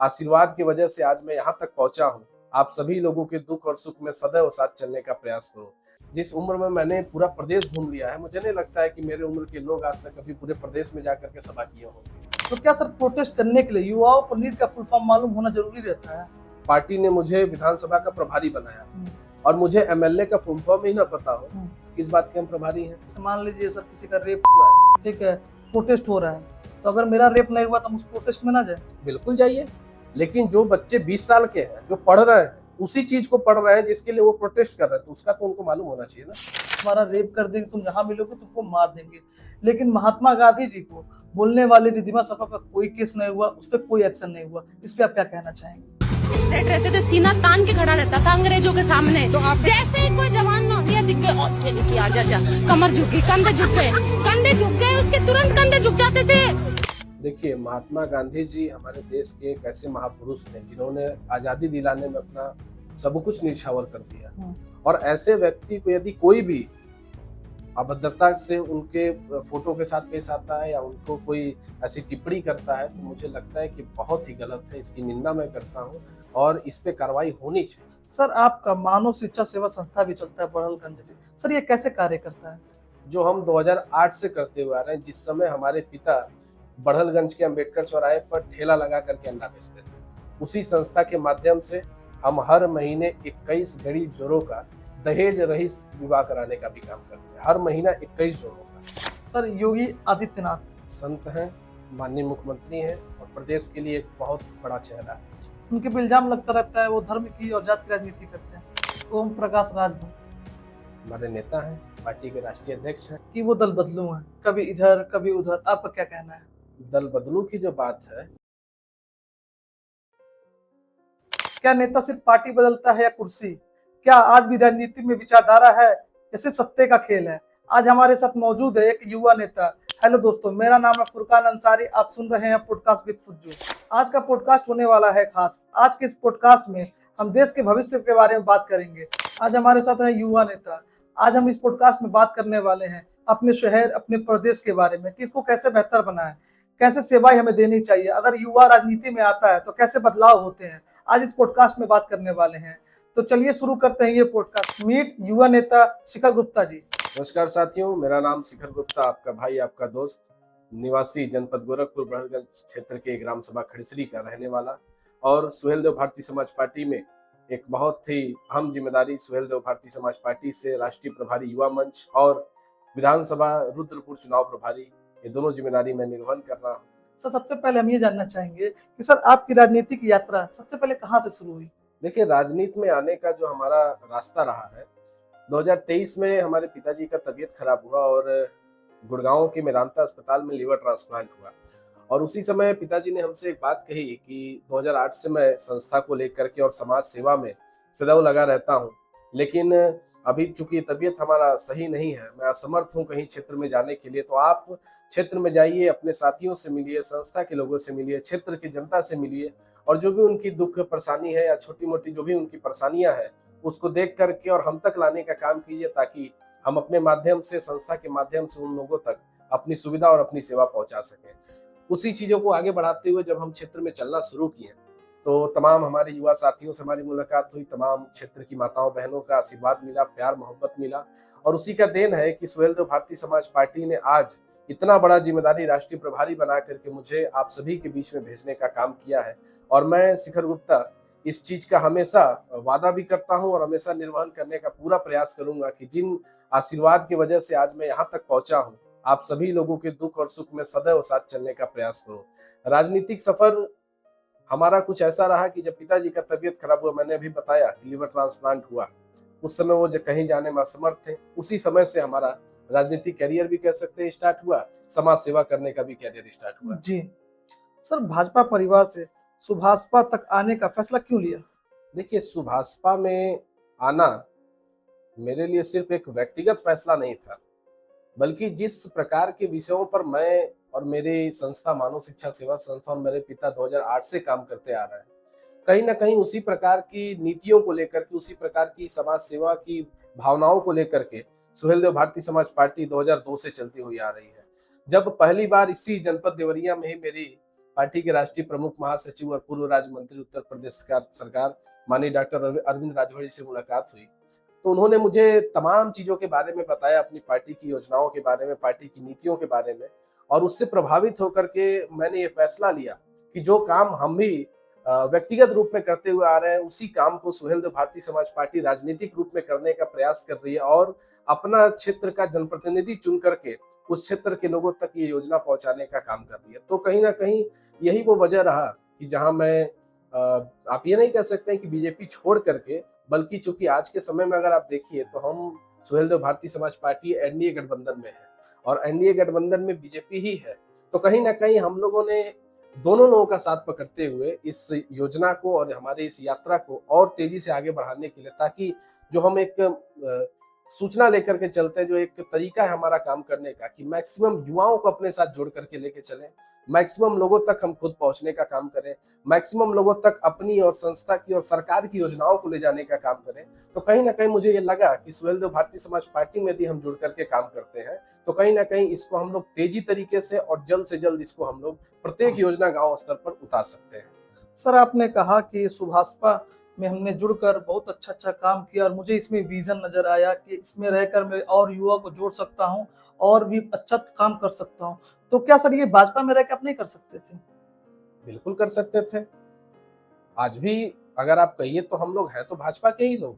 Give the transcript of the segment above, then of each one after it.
आशीर्वाद की वजह से आज मैं यहाँ तक पहुंचा हूँ। आप सभी लोगों के दुख और सुख में सदैव साथ चलने का प्रयास करूँ। जिस उम्र में मैंने पूरा प्रदेश घूम लिया है, मुझे नहीं लगता है कि मेरे उम्र के लोग आज तक कभी पूरे प्रदेश में जाकर के सभा किए होंगे। तो क्या सर प्रोटेस्ट करने के लिए युवाओं को नीट का फुल फॉर्म मालूम होना जरूरी रहता है? पार्टी ने मुझे विधानसभा का प्रभारी बनाया और मुझे एमएलए का फुल फॉर्म ही ना पता हो, किस बात के हम प्रभारी हैं। मान लीजिए सर किसी का रेप हुआ है, ठीक है, प्रोटेस्ट हो रहा है, तो अगर मेरा रेप नहीं हुआ तो हम उस प्रोटेस्ट में ना जाए? बिल्कुल जाइए, लेकिन जो बच्चे 20 साल के हैं, जो पढ़ रहे हैं, उसी चीज को पढ़ रहे हैं जिसके लिए वो प्रोटेस्ट कर रहे हैं, तो उसका तो उनको मालूम होना चाहिए ना। तुम्हारा रेप कर देंगे, तुम जहाँ मिलोगे तुमको मार देंगे, लेकिन महात्मा गांधी जी को बोलने वाले रिद्धिमा सभा पर कोई केस नहीं हुआ, उस पर कोई एक्शन नहीं हुआ, इस पे आप क्या कहना चाहेंगे? रहते थे, सीना तान के खड़ा रहता था अंग्रेजों के सामने। तो आप जैसे ही कोई जवान नौनिया दिख गए और चली कि आजा जा, कमर झुक गई, कंधे झुक गए, उसके तुरंत कंधे झुक जाते थे। देखिए, महात्मा गांधी जी हमारे देश के एक ऐसे महापुरुष थे जिन्होंने आजादी दिलाने में अपना सब कुछ निछावर कर दिया, और ऐसे व्यक्ति को यदि कोई भी अभद्रता से उनके फोटो के साथ पेश आता है या उनको कोई ऐसी टिप्पणी करता है, तो मुझे लगता है कि बहुत ही गलत है। इसकी निंदा मैं करता हूं और इस पे कार्रवाई होनी चाहिए। सर आपका मानव शिक्षा सेवा संस्था भी चलता है बड़हलगंज में, सर ये कैसे कार्य करता है? जो हम 2008 से करते हुए आ रहे हैं, जिस समय हमारे पिता बड़हलगंज के अंबेडकर चौराहे पर ठेला लगा करके अंडा बेचते थे, उसी संस्था के माध्यम से हम हर महीने 21 गरीब जोड़ों का दहेज रहित विवाह कराने का भी काम करते हैं। हर महीना 21 जोड़ों का। सर योगी आदित्यनाथ संत हैं, माननीय मुख्यमंत्री हैं और प्रदेश के लिए एक बहुत बड़ा चेहरा है। उनके पे इल्जाम लगता रहता है वो धर्म की और जात की राजनीति करते हैं। ओम प्रकाश राजभर हमारे नेता हैं, पार्टी के राष्ट्रीय अध्यक्ष हैं। कि वो दल बदलू हैं, कभी इधर कभी उधर, आपका क्या कहना है? दल बदलू की जो बात है, क्या नेता सिर्फ पार्टी बदलता है या कुर्सी? क्या आज भी राजनीति में विचारधारा है या सिर्फ सत्ते का खेल है? आज हमारे साथ मौजूद है एक युवा नेता। हेलो दोस्तों, मेरा नाम है फुरकान अंसारी, आप सुन रहे हैं पॉडकास्ट विद फुज्जू। आज का पॉडकास्ट होने वाला है खास। आज के इस पॉडकास्ट में हम देश के भविष्य के बारे में बात करेंगे। आज हमारे साथ है युवा नेता। आज हम इस पॉडकास्ट में बात करने वाले हैं अपने शहर, अपने प्रदेश के बारे में कि इसको कैसे बेहतर बनाएं, कैसे सेवाएं हमें देनी चाहिए, अगर युवा राजनीति में आता है तो कैसे बदलाव होते हैं। आज इस पॉडकास्ट में बात करने वाले हैं, तो चलिए शुरू करते हैं ये पॉडकास्ट। मीट युवा नेता शिखर गुप्ता जी। नमस्कार साथियों, मेरा नाम शिखर गुप्ता, आपका भाई, आपका दोस्त, निवासी जनपद गोरखपुर बड़हलगंज क्षेत्र के ग्राम सभा खड़ीसरी का रहने वाला, और सुहेलदेव भारतीय समाज पार्टी में एक बहुत ही अहम जिम्मेदारी, सुहेलदेव भारतीय समाज पार्टी से राष्ट्रीय प्रभारी युवा मंच और विधानसभा रुद्रपुर चुनाव प्रभारी, ये दोनों जिम्मेदारी मैं निर्वहन कर रहा हूँ। सर सबसे पहले हम ये जानना चाहेंगे कि सर आपकी राजनीतिक यात्रा सबसे पहले कहाँ से शुरू हुई? देखिए, राजनीति में आने का जो हमारा रास्ता रहा है, 2023 में हमारे पिताजी का तबीयत खराब हुआ और गुड़गांव के मेदांता अस्पताल में लीवर ट्रांसप्लांट हुआ, और उसी समय पिताजी ने हमसे एक बात कही कि 2008 से मैं संस्था को लेकर के और समाज सेवा में सदैव लगा रहता हूं, लेकिन अभी चूंकि तबीयत हमारा सही नहीं है, मैं असमर्थ हूं कहीं क्षेत्र में जाने के लिए, तो आप क्षेत्र में जाइए, अपने साथियों से मिलिए, संस्था के लोगों से मिलिए, क्षेत्र की जनता से मिलिए, और जो भी उनकी दुख परेशानी है या छोटी मोटी जो भी उनकी परेशानियां हैं, उसको देख करके और हम तक लाने का काम कीजिए, ताकि हम अपने माध्यम से, संस्था के माध्यम से उन लोगों तक अपनी सुविधा और अपनी सेवा पहुंचा सकें। उसी चीजों को आगे बढ़ाते हुए जब हम क्षेत्र में चलना शुरू किए, तो तमाम हमारे युवा साथियों से हमारी मुलाकात हुई, तमाम क्षेत्र की माताओं बहनों का आशीर्वाद मिला, प्यार मोहब्बत मिला, और उसी का देन है कि सुहेलदेव भारतीय समाज पार्टी ने आज इतना बड़ा जिम्मेदारी राष्ट्रीय प्रभारी बना करके मुझे आप सभी के बीच में भेजने का काम किया है। और मैं शिखर गुप्ता इस चीज का हमेशा वादा भी करता हूं और हमेशा निर्वहन करने का पूरा प्रयास करूंगा कि जिन आशीर्वाद की वजह से आज मैं यहाँ तक पहुंचा हूं, आप सभी लोगों के दुख और सुख में सदैव साथ चलने का प्रयास करूं। राजनीतिक सफर हमारा कुछ ऐसा रहा कि जब पिताजी का तबीयत खराब हुआ, मैंने अभी बताया कि लीवर ट्रांसप्लांट हुआ, उस समय वो जो कहीं जाने में असमर्थ थे, उसी समय से हमारा राजनीतिक कैरियर भी कह सकते हैं स्टार्ट हुआ, समाज सेवा करने का भी कैरियर स्टार्ट हुआ। जी सर, भाजपा परिवार से सुभाषपा तक आने का फैसला क्यों लिया? देखिए, सुभाषपा में आना मेरे लिए सिर्फ एक व्यक्तिगत फैसला नहीं था, बल्कि जिस प्रकार के विषयों पर मैं और मेरी संस्था मानव शिक्षा सेवा संस्था और मेरे पिता 2008 से काम करते आ रहे हैं, कहीं ना कहीं उसी प्रकार की नीतियों को लेकर के, उसी प्रकार की समाज सेवा की भावनाओं को लेकर के सुहेलदेव भारतीय समाज पार्टी 2002 से चलती हुई आ रही है। जब पहली बार इसी जनपद देवरिया में ही मेरी पार्टी के राष्ट्रीय प्रमुख, महासचिव और पूर्व राज्य मंत्री उत्तर प्रदेश सरकार माननीय डॉक्टर अरविंद राजभर जी से मुलाकात हुई, तो उन्होंने मुझे तमाम चीज़ों के बारे में बताया, अपनी पार्टी की योजनाओं के बारे में, पार्टी की नीतियों के बारे में, और उससे प्रभावित होकर के मैंने ये फैसला लिया कि जो काम हम भी व्यक्तिगत रूप में करते हुए आ रहे हैं, उसी काम को सुहेलदेव भारतीय समाज पार्टी राजनीतिक रूप में करने का प्रयास कर रही है और अपना क्षेत्र का जनप्रतिनिधि चुन करके उस क्षेत्र के लोगों तक ये योजना पहुंचाने का काम कर रही है। तो कहीं ना कहीं यही वो वजह रहा कि जहां मैं आप ये नहीं कह सकते कि बीजेपी छोड़ करके, बल्कि चूंकि आज के समय में अगर आप देखिए तो हम सुहेलदेव भारतीय समाज पार्टी एनडीए गठबंधन में है और एनडीए गठबंधन में बीजेपी ही है, तो कहीं ना कहीं हम लोगों ने दोनों लोगों का साथ पकड़ते हुए इस योजना को और हमारी इस यात्रा को और तेजी से आगे बढ़ाने के लिए, ताकि जो हम एक सूचना लेकर के चलते हैं, जो एक तरीका है हमारा काम करने का कि मैक्सिमम युवाओं को अपने साथ जोड़ करके लेके चलें, मैक्सिमम लोगों तक हम खुद पहुंचने का काम करें, मैक्सिमम लोगों तक अपनी और संस्था की और सरकार की योजनाओं को ले जाने का काम करें। तो कहीं ना कहीं मुझे ये लगा कि सुहेलदेव भारतीय समाज पार्टी में यदि हम जुड़ करके काम करते हैं तो कहीं ना कहीं इसको हम लोग तेजी तरीके से और जल्द से जल्द इसको हम लोग प्रत्येक योजना गाँव स्तर पर उतार सकते हैं। सर, आपने कहा कि सुभाषपा में हमने जुड़कर बहुत अच्छा काम किया और मुझे इसमें विजन नजर आया कि इसमें रहकर मैं और युवा को जोड़ सकता हूं और भी अच्छा काम कर सकता हूं। तो क्या सर ये भाजपा में रहकर आप नहीं कर सकते थे? बिल्कुल कर सकते थे। आज भी अगर आप कहिए तो हम लोग हैं तो भाजपा के ही लोग।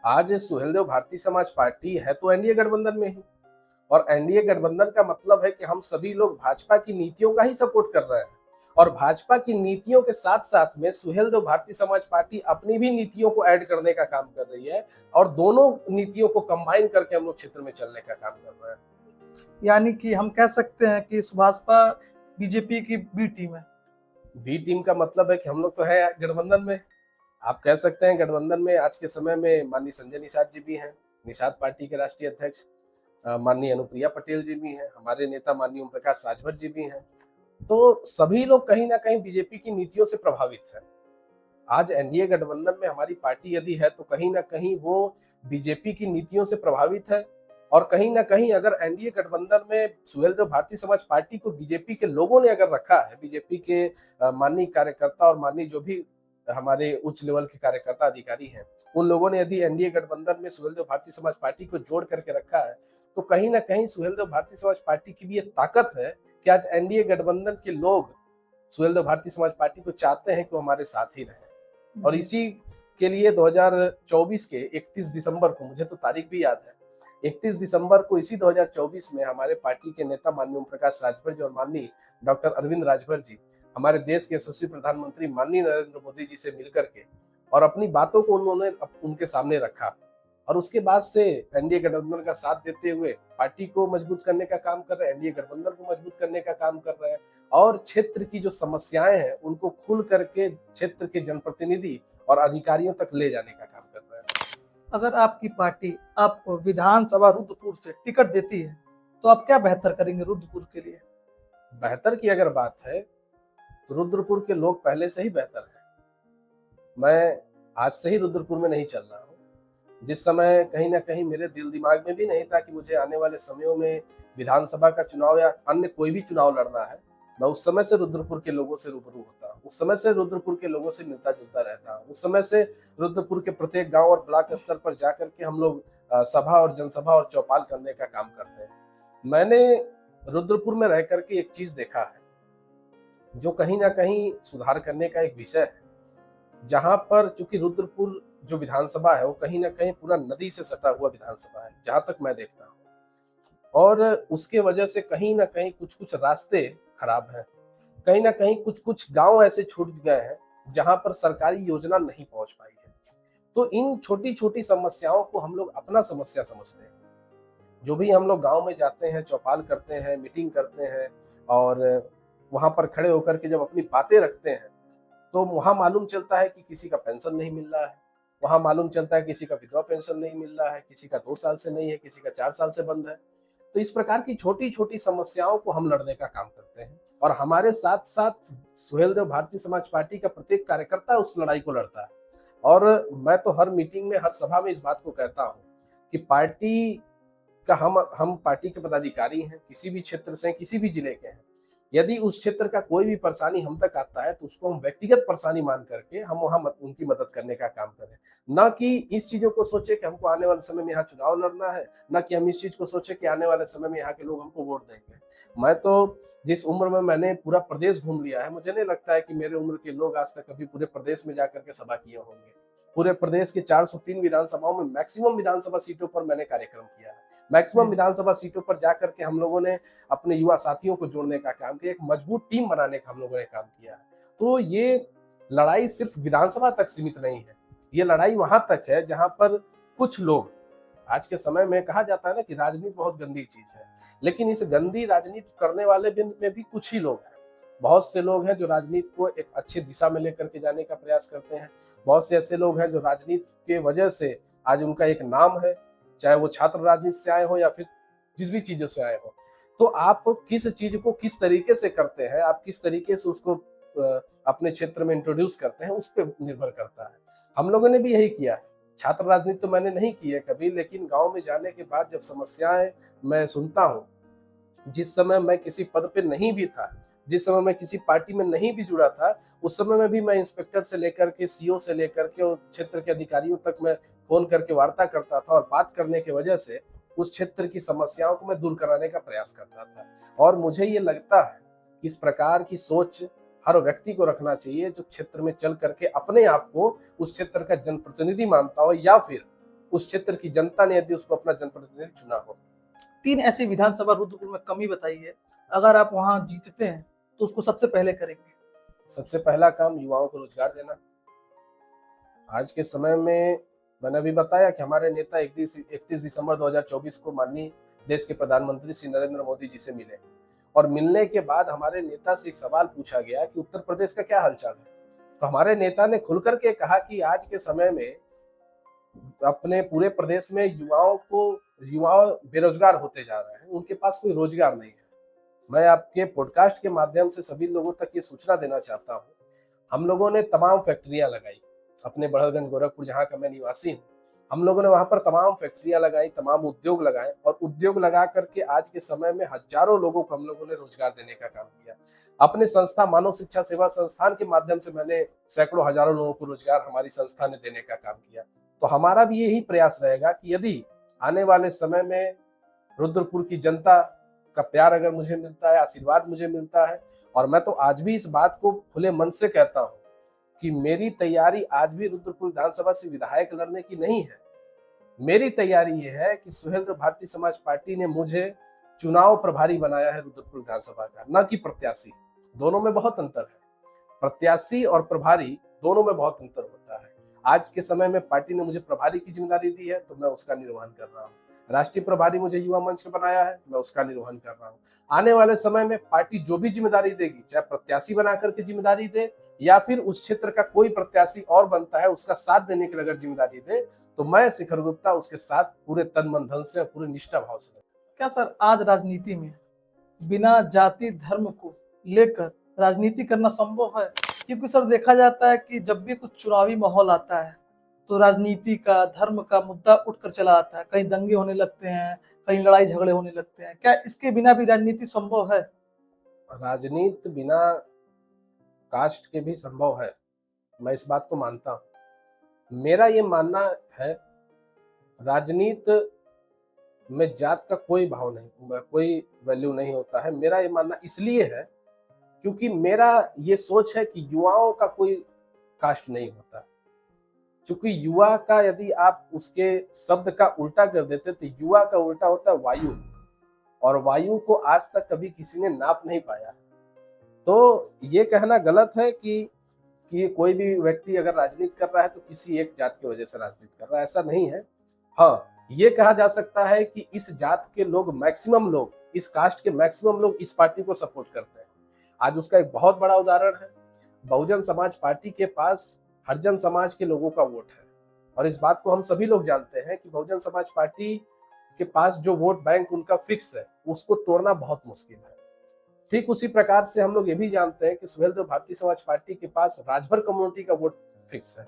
आज सुहेलदेव भारतीय समाज पार्टी है तो एनडीए गठबंधन में ही, और एनडीए गठबंधन का मतलब है कि हम सभी लोग भाजपा की नीतियों का ही सपोर्ट कर रहे हैं, और भाजपा की नीतियों के साथ साथ में सुहेलदेव भारतीय समाज पार्टी अपनी भी नीतियों को ऐड करने का काम कर रही है और दोनों नीतियों को कंबाइन करके हम लोग क्षेत्र में चलने का काम कर रहे हैं। यानी कि हम कह सकते हैं कि सुभाषपा बीजेपी की बी टीम है। बी टीम का मतलब है कि हम लोग तो है गठबंधन में। आप कह सकते हैं गठबंधन में आज के समय में माननीय संजय निषाद जी भी हैं, निषाद पार्टी के राष्ट्रीय अध्यक्ष, माननीय अनुप्रिया पटेल जी भी हैं, हमारे नेता माननीय ओम प्रकाश राजभर जी भी हैं। तो सभी लोग कहीं ना कहीं बीजेपी की नीतियों से प्रभावित है। आज एनडीए गठबंधन में हमारी पार्टी यदि है तो कहीं ना कहीं वो बीजेपी की नीतियों से प्रभावित है, और कहीं ना कहीं अगर एनडीए गठबंधन में सुहेलदेव भारतीय समाज पार्टी को बीजेपी के लोगों ने अगर रखा है, बीजेपी के माननीय कार्यकर्ता और माननीय जो भी हमारे उच्च लेवल के कार्यकर्ता अधिकारी हैं, उन लोगों ने यदि एनडीए गठबंधन में सुहेलदेव भारतीय समाज पार्टी को जोड़ करके रखा है, तो कहीं ना कहीं सुहेलदेव भारतीय समाज पार्टी की भी ये ताकत है कि आज एनडीए गठबंधन के लोग सुहेलदेव भारतीय समाज पार्टी को चाहते हैं कि वो हमारे साथ ही रहें। और इसी के लिए 2024 के 31 दिसंबर को, मुझे तो तारीख भी याद है, 31 दिसंबर को इसी 2024 में हमारे पार्टी के नेता माननीय ओम प्रकाश राजभर जी और माननीय डॉक्टर अरविंद राजभर जी हमारे देश के यशस्वी प्रधानमंत्री माननीय नरेंद्र मोदी जी से मिलकर के और अपनी बातों को उन्होंने उनके सामने रखा, और उसके बाद से एनडीए गठबंधन का साथ देते हुए पार्टी को मजबूत करने का काम कर रहे हैं, एनडीए गठबंधन को मजबूत करने का काम कर रहे हैं, और क्षेत्र की जो समस्याएं हैं उनको खुल करके क्षेत्र के जनप्रतिनिधि और अधिकारियों तक ले जाने का काम कर रहे हैं। अगर आपकी पार्टी आपको विधानसभा रुद्रपुर से टिकट देती है तो आप क्या बेहतर करेंगे रुद्रपुर के लिए? बेहतर की अगर बात है तो रुद्रपुर के लोग पहले से ही बेहतर हैं। मैं आज से ही रुद्रपुर में नहीं चल रहा हूँ। जिस समय कहीं ना कहीं मेरे दिल दिमाग में भी नहीं था कि मुझे आने वाले समयों में विधानसभा का चुनाव या अन्य कोई भी चुनाव लड़ना है, मैं उस समय से रुद्रपुर के लोगों से रूबरू होता हूँ, उस समय से रुद्रपुर के लोगों से मिलता जुलता रहता हूँ, उस समय से रुद्रपुर के प्रत्येक गांव और ब्लॉक स्तर पर जाकर के हम लोग सभा और जनसभा और चौपाल करने का काम करते हैं। मैंने रुद्रपुर में रह करके एक चीज देखा है जो कहीं ना कहीं सुधार करने का एक विषय है, जहां पर चूंकि रुद्रपुर जो विधानसभा है वो कहीं ना कहीं पूरा नदी से सटा हुआ विधानसभा है, जहां तक मैं देखता हूँ, और उसके वजह से कहीं ना कहीं कुछ कुछ रास्ते खराब हैं, कहीं ना कहीं कुछ कुछ गांव ऐसे छूट गए हैं जहां पर सरकारी योजना नहीं पहुंच पाई है। तो इन छोटी छोटी समस्याओं को हम लोग अपना समस्या समझते हैं। जो भी हम लोग गांव में जाते हैं, चौपाल करते हैं, मीटिंग करते हैं, और वहां पर खड़े होकर के जब अपनी बातें रखते हैं तो वहां मालूम चलता है कि किसी का पेंशन नहीं मिल रहा है, वहां मालूम चलता है किसी का विधवा पेंशन नहीं मिल रहा है, किसी का 2 साल से नहीं है, किसी का 4 साल से बंद है। तो इस प्रकार की छोटी छोटी समस्याओं को हम लड़ने का काम करते हैं, और हमारे साथ साथ सुहेलदेव भारतीय समाज पार्टी का प्रत्येक कार्यकर्ता उस लड़ाई को लड़ता है। और मैं तो हर मीटिंग में, हर सभा में इस बात को कहता हूँ कि पार्टी का हम पार्टी के पदाधिकारी हैं, किसी भी क्षेत्र से, किसी भी जिले के हैं, यदि उस क्षेत्र का कोई भी परेशानी हम तक आता है तो उसको हम व्यक्तिगत परेशानी मान करके हम वहाँ उनकी मदद करने का काम करें, ना कि इस चीजों को सोचे कि हमको आने वाले समय में यहाँ चुनाव लड़ना है, ना कि हम इस चीज को सोचे कि आने वाले समय में यहाँ के लोग हमको वोट देंगे। मैं तो जिस उम्र में मैंने पूरा प्रदेश घूम लिया है, मुझे नहीं लगता है कि मेरे उम्र के लोग आज तक कभी पूरे प्रदेश में जाकर के सभा किए होंगे। पूरे प्रदेश के 403 विधानसभाओं में मैक्सिमम विधानसभा सीटों पर मैंने कार्यक्रम किया है। मैक्सिमम विधानसभा सीटों पर जाकर के हम लोगों ने अपने युवा साथियों को जोड़ने का काम किया, एक मजबूत टीम बनाने का हम लोगों ने काम किया है। तो ये लड़ाई सिर्फ विधानसभा तक सीमित नहीं है, ये लड़ाई वहां तक है जहां पर कुछ लोग, आज के समय में कहा जाता है ना कि राजनीति बहुत गंदी चीज है, लेकिन इस गंदी राजनीति करने वाले में भी कुछ ही लोग हैं। बहुत से लोग हैं जो राजनीति को एक अच्छी दिशा में लेकर के जाने का प्रयास करते हैं। बहुत से ऐसे लोग हैं जो राजनीति के वजह से आज उनका एक नाम है, चाहे वो छात्र राजनीति से आए हो या फिर जिस भी चीजों से आए हो। तो आप किस चीज को किस तरीके से करते हैं, आप किस तरीके से उसको अपने क्षेत्र में इंट्रोड्यूस करते हैं, उस पर निर्भर करता है। हम लोगों ने भी यही किया है। छात्र राजनीति तो मैंने नहीं की है कभी, लेकिन गांव में जाने के बाद जब समस्याएं मैं सुनता हूँ, जिस समय मैं किसी पद पे नहीं भी था, जिस समय मैं किसी पार्टी में नहीं भी जुड़ा था, उस समय में भी मैं इंस्पेक्टर से लेकर के सीओ से लेकर के और क्षेत्र के अधिकारियों तक मैं फोन करके वार्ता करता था, और बात करने की वजह से उस क्षेत्र की समस्याओं को मैं दूर कराने का प्रयास करता था। और मुझे ये लगता है कि इस प्रकार की सोच हर व्यक्ति को रखना चाहिए जो क्षेत्र में चल करके अपने आप को उस क्षेत्र का जनप्रतिनिधि मानता हो, या फिर उस क्षेत्र की जनता ने यदि उसको अपना जनप्रतिनिधि चुना हो। 3 ऐसी विधानसभा रुद्रपुर में कमी बताइए, अगर आप वहां जीतते हैं तो उसको सबसे पहले करेंगे। सबसे पहला काम युवाओं को रोजगार देना। आज के समय में मैंने अभी बताया कि हमारे नेता 31 दिसंबर 2024 को माननीय देश के प्रधानमंत्री श्री नरेंद्र मोदी जी से मिले, और मिलने के बाद हमारे नेता से एक सवाल पूछा गया कि उत्तर प्रदेश का क्या हालचाल है। तो हमारे नेता ने खुल करके कहा कि आज के समय में अपने पूरे प्रदेश में युवा बेरोजगार होते जा रहे हैं, उनके पास कोई रोजगार नहीं है। मैं आपके पॉडकास्ट के माध्यम से सभी लोगों तक ये सूचना देना चाहता हूँ, हम लोगों ने तमाम फैक्ट्रियां लगाई अपने बड़हलगंज गोरखपुर, जहाँ का मैं निवासी हूँ। हम लोगों ने वहां पर तमाम फैक्ट्रियां लगाई, तमाम उद्योग लगाए, और उद्योग लगा करके आज के समय में हजारों लोगों को हम लोगों ने रोजगार देने का काम किया। अपने संस्था मानव शिक्षा सेवा संस्थान के माध्यम से मैंने सैकड़ों हजारों लोगों को रोजगार हमारी संस्था ने देने का काम किया। तो हमारा भी यही प्रयास रहेगा कि यदि आने वाले समय में रुद्रपुर की जनता का प्यार अगर मुझे मिलता है, आशीर्वाद मुझे मिलता है, और मैं तो आज भी इस बात को खुले मन से कहता हूँ कि मेरी तैयारी आज भी रुद्रपुर विधानसभा से विधायक लड़ने की नहीं है। मेरी तैयारी ये है कि सुहेलदेव भारतीय समाज पार्टी ने मुझे चुनाव प्रभारी बनाया है रुद्रपुर विधानसभा का, न कि प्रत्याशी। दोनों में बहुत अंतर है, प्रत्याशी और प्रभारी दोनों में बहुत अंतर होता है। आज के समय में पार्टी ने मुझे प्रभारी की जिम्मेदारी दी है, तो मैं उसका निर्वहन कर रहा हूँ। राष्ट्रीय प्रभारी मुझे युवा मंच का बनाया है, मैं उसका निर्वहन कर रहा हूँ। आने वाले समय में पार्टी जो भी जिम्मेदारी देगी, चाहे प्रत्याशी बना करके जिम्मेदारी दे या फिर उस क्षेत्र का कोई प्रत्याशी और बनता है उसका साथ देने के लिए अगर जिम्मेदारी दे, तो मैं शिखर गुप्ता उसके साथ पूरे तन मन धन से, पूरे निष्ठा भाव से। क्या सर आज राजनीति में बिना जाति धर्म को लेकर राजनीति करना संभव है? क्योंकि सर देखा जाता है कि जब भी कुछ चुनावी माहौल आता है तो राजनीति का, धर्म का मुद्दा उठकर चला आता है, कहीं दंगे होने लगते हैं, कहीं लड़ाई झगड़े होने लगते हैं। क्या इसके बिना भी राजनीति संभव है? राजनीति बिना कास्ट के भी संभव है, मैं इस बात को मानता हूँ। मेरा ये मानना है राजनीति में जात का कोई भाव नहीं, कोई वैल्यू नहीं होता है। मेरा ये मानना इसलिए है क्योंकि मेरा ये सोच है कि युवाओं का कोई कास्ट नहीं होता। क्योंकि युवा का यदि आप उसके शब्द का उल्टा कर देते तो युवा का उल्टा होता है वायु, और वायु को आज तक कभी किसी ने नाप नहीं पाया। तो ये कहना गलत है कि कोई भी व्यक्ति अगर राजनीति कर रहा है तो किसी एक जात की वजह से राजनीति कर रहा है, ऐसा नहीं है। हाँ, ये कहा जा सकता है कि इस जात के लोग, मैक्सिमम लोग, इस कास्ट के मैक्सिमम लोग इस पार्टी को सपोर्ट करते हैं। आज उसका एक बहुत बड़ा उदाहरण है, बहुजन समाज पार्टी के पास हरिजन समाज के लोगों का वोट है, और इस बात को हम सभी लोग जानते हैं कि बहुजन समाज पार्टी के पास जो वोट बैंक उनका फिक्स है, उसको तोड़ना बहुत मुश्किल है। ठीक उसी प्रकार से हम लोग ये भी जानते हैं कि सुहेलदेव भारतीय समाज पार्टी के पास राजभर कम्युनिटी का वोट फिक्स है।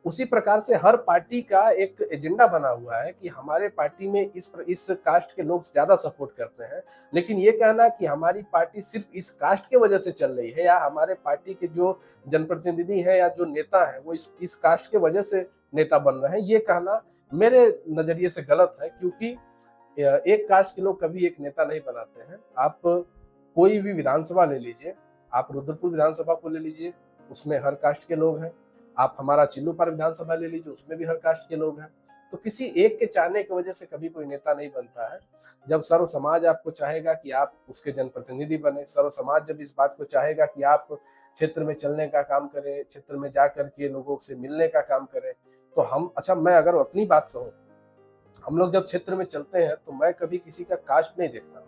उसी प्रकार से हर पार्टी का एक एजेंडा बना हुआ है कि हमारे पार्टी में इस कास्ट के लोग ज्यादा सपोर्ट करते हैं, लेकिन ये कहना कि हमारी पार्टी सिर्फ इस कास्ट के वजह से चल रही है या हमारे पार्टी के जो जनप्रतिनिधि हैं या जो नेता हैं वो इस कास्ट के वजह से नेता बन रहे हैं, ये कहना मेरे नजरिए से गलत है। क्योंकि एक कास्ट के लोग कभी एक नेता नहीं बनाते हैं। आप कोई भी विधानसभा ले लीजिए, आप रुद्रपुर विधानसभा को ले लीजिए, उसमें हर कास्ट के लोग हैं। आप हमारा चिल्लूपार विधानसभा ले लीजिए, उसमें भी हर कास्ट के लोग हैं। तो किसी एक के चाहने की वजह से कभी कोई नेता नहीं बनता है। जब सर्व समाज आपको चाहेगा कि आप उसके जनप्रतिनिधि बने, सर्व समाज जब इस बात को चाहेगा कि आप क्षेत्र में चलने का काम करें, क्षेत्र में जा करके लोगों से मिलने का काम करें, तो हम मैं अगर अपनी बात कहूँ, हम लोग जब क्षेत्र में चलते हैं तो मैं कभी किसी का कास्ट नहीं देखता हूँ।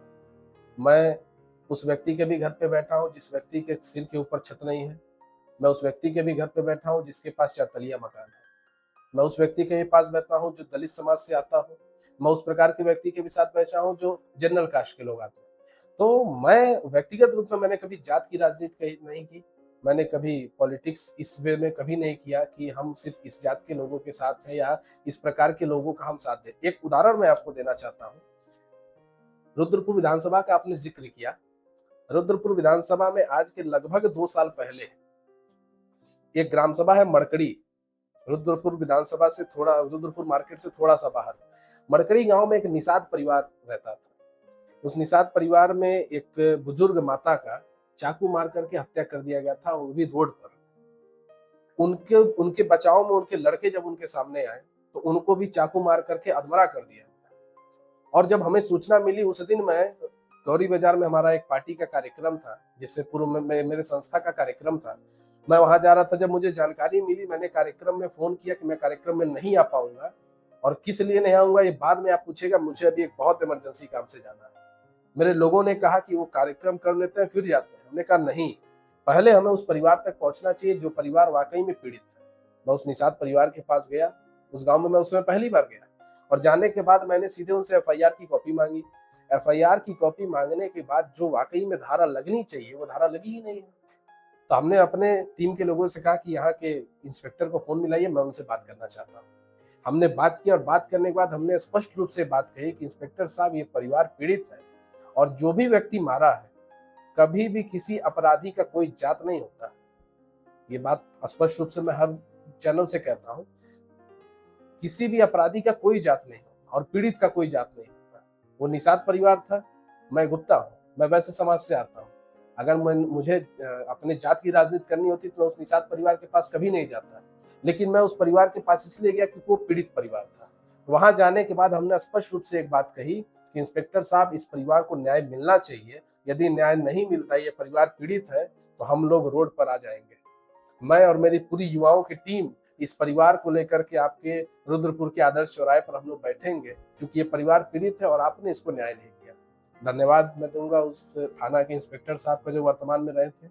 मैं उस व्यक्ति के भी घर पे बैठा हूँ जिस व्यक्ति के सिर के ऊपर छत नहीं है। मैं उस व्यक्ति के भी घर पे बैठा हूँ जिसके पास 4 तलिया मकान है। मैं उस व्यक्ति के पास बैठा हूँ जो दलित समाज से आता हो। मैं उस प्रकार के व्यक्ति के भी साथ बैठा हूँ जो जनरल कास्ट के लोग आते हैं। तो मैं व्यक्तिगत रूप में मैंने कभी जात की राजनीति नहीं की। मैंने कभी पॉलिटिक्स इस वे में कभी नहीं किया कि हम सिर्फ इस जात के लोगों के साथ हैं या इस प्रकार के लोगों का हम साथ दें। एक उदाहरण मैं आपको देना चाहता हूँ। रुद्रपुर विधानसभा का आपने जिक्र किया। रुद्रपुर विधानसभा में आज के लगभग 2 साल पहले एक ग्राम सभा है मड़कड़ी, रुद्रपुर विधानसभा से थोड़ा, रुद्रपुर मार्केट से थोड़ा सा बाहर मड़कड़ी गांव में एक निषाद परिवार रहता था। उस निषाद परिवार में एक बुजुर्ग माता का चाकू मार करके हत्या कर दिया गया था, वो भी रोड पर। उनके बचाव में उनके लड़के जब उनके सामने आए तो उनको भी चाकू मार करके अधमरा कर दिया गया। और जब हमें सूचना मिली, उस दिन मैं गौरी बाजार में हमारा एक पार्टी का कार्यक्रम था, जिससे पूर्व में मेरे संस्था का कार्यक्रम था, मैं वहां जा रहा था। जब मुझे जानकारी मिली, मैंने कार्यक्रम में फोन किया कि मैं कार्यक्रम में नहीं आ पाऊंगा, और किस लिए नहीं आऊंगा ये बाद में आप पूछेगा, मुझे अभी एक बहुत इमरजेंसी काम से जाना है। मेरे लोगों ने कहा कि वो कार्यक्रम कर लेते हैं फिर जाते हैं। हमने कहा नहीं, पहले हमें उस परिवार तक पहुंचना चाहिए जो परिवार वाकई में पीड़ित है। मैं उस निषाद परिवार के पास गया। उस गाँव में मैं उस समय पहली बार गया, और जाने के बाद मैंने सीधे उनसे FIR की कॉपी मांगी। FIR की कॉपी मांगने के बाद जो वाकई में धारा लगनी चाहिए वो धारा लगी ही नहीं है। तो हमने अपने टीम के लोगों से कहा कि यहाँ के इंस्पेक्टर को फोन मिलाइए, मैं उनसे बात करना चाहता हूँ। हमने बात की, और बात करने के बाद हमने स्पष्ट रूप से बात कही कि इंस्पेक्टर साहब, ये परिवार पीड़ित है, और जो भी व्यक्ति मारा है कभी भी किसी अपराधी का कोई जात नहीं होता। ये बात स्पष्ट रूप से मैं हर चैनल से कहता हूँ, किसी भी अपराधी का कोई जात नहीं होता और पीड़ित का कोई जात नहीं होता। वो निषाद परिवार था, मैं गुप्ता हूँ, मैं वैसे समाज से आता हूँ। अगर मुझे अपने जात की राजनीति करनी होती तो मैं उस निषाद परिवार के पास कभी नहीं जाता, लेकिन मैं उस परिवार के पास इसलिए गया क्योंकि वो पीड़ित परिवार था। वहां जाने के बाद हमने स्पष्ट रूप से एक बात कही कि इंस्पेक्टर साहब, इस परिवार को न्याय मिलना चाहिए। यदि न्याय नहीं मिलता, ये परिवार पीड़ित है, तो हम लोग रोड पर आ जाएंगे। मैं और मेरी पूरी युवाओं की टीम इस परिवार को लेकर के आपके रुद्रपुर के आदर्श चौराहे पर हम लोग बैठेंगे, क्योंकि ये परिवार पीड़ित है और आपने इसको न्याय नहीं किया। धन्यवाद मैं दूंगा उस थाना के इंस्पेक्टर साहब का जो वर्तमान में रहे थे।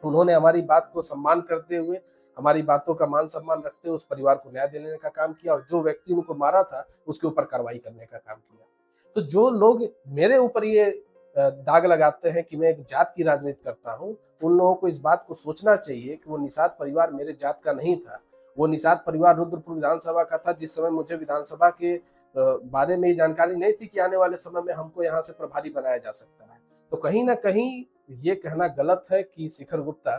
उन्होंने हमारी बात को सम्मान करते हुए, हमारी बातों का मान सम्मान रखते हुए उस परिवार को न्याय दिलाने का काम किया, और जो व्यक्ति उनको मारा था उसके ऊपर कार्रवाई करने का काम किया। तो जो लोग मेरे ऊपर ये दाग लगाते हैं कि मैं एक जात की राजनीति करता हूँ, उन लोगों को इस बात को सोचना चाहिए कि वो निषाद परिवार मेरे जात का नहीं था। वो निषाद परिवार रुद्रपुर विधानसभा का था। जिस समय मुझे विधानसभा के बारे में जानकारी नहीं थी कि आने वाले समय में हमको यहाँ से प्रभारी बनाया जा सकता है, तो कहीं ना कहीं ये कहना गलत है कि शिखर गुप्ता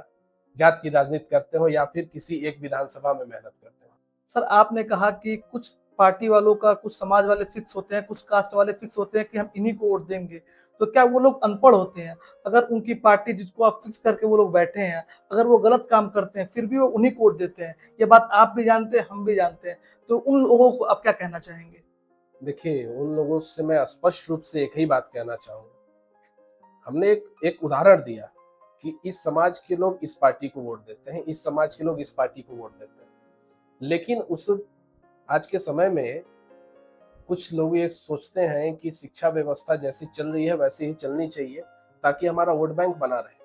जात की राजनीति करते हो या फिर किसी एक विधानसभा में मेहनत करते हो। सर, आपने कहा कि कुछ पार्टी वालों का, कुछ समाज वाले फिक्स होते हैं, कुछ कास्ट वाले फिक्स होते हैं कि हम इन्हीं को वोट देंगे। तो क्या वो लोग अनपढ़ होते हैं? अगर उनकी पार्टी जिसको आप फिक्स करके वो लोग बैठे हैं, अगर वो गलत काम करते हैं फिर भी वो उन्हीं को वोट देते हैं, ये बात आप भी जानते हैं, हम भी जानते हैं। तो उन लोगों को आप क्या कहना चाहेंगे? देखिए, उन लोगों से मैं स्पष्ट रूप से एक ही बात कहना चाहूंगा। हमने एक उदाहरण दिया कि इस समाज के लोग इस पार्टी को वोट देते हैं, इस समाज के लोग इस पार्टी को वोट देते हैं, लेकिन उस आज के समय में कुछ लोग ये सोचते हैं कि शिक्षा व्यवस्था जैसी चल रही है वैसे ही चलनी चाहिए ताकि हमारा वोट बैंक बना रहे।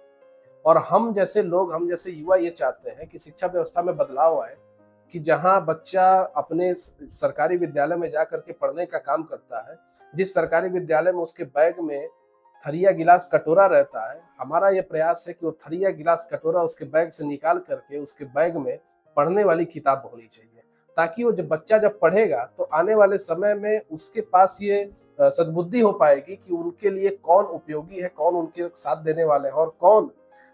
और हम जैसे लोग, हम जैसे युवा ये चाहते हैं कि शिक्षा व्यवस्था में बदलाव आए, कि जहां बच्चा अपने सरकारी विद्यालय में जाकर के पढ़ने का काम करता है, जिस सरकारी विद्यालय में उसके बैग में थरिया गिलास कटोरा रहता है, हमारा ये प्रयास है कि वो थरिया गिलास कटोरा उसके बैग से निकाल करके उसके बैग में पढ़ने वाली किताब होनी चाहिए, ताकि वो जब बच्चा जब पढ़ेगा तो आने वाले समय में उसके पास ये सद्बुद्धि हो पाएगी कि उनके लिए कौन उपयोगी है, कौन उनके साथ देने वाले हैं और कौन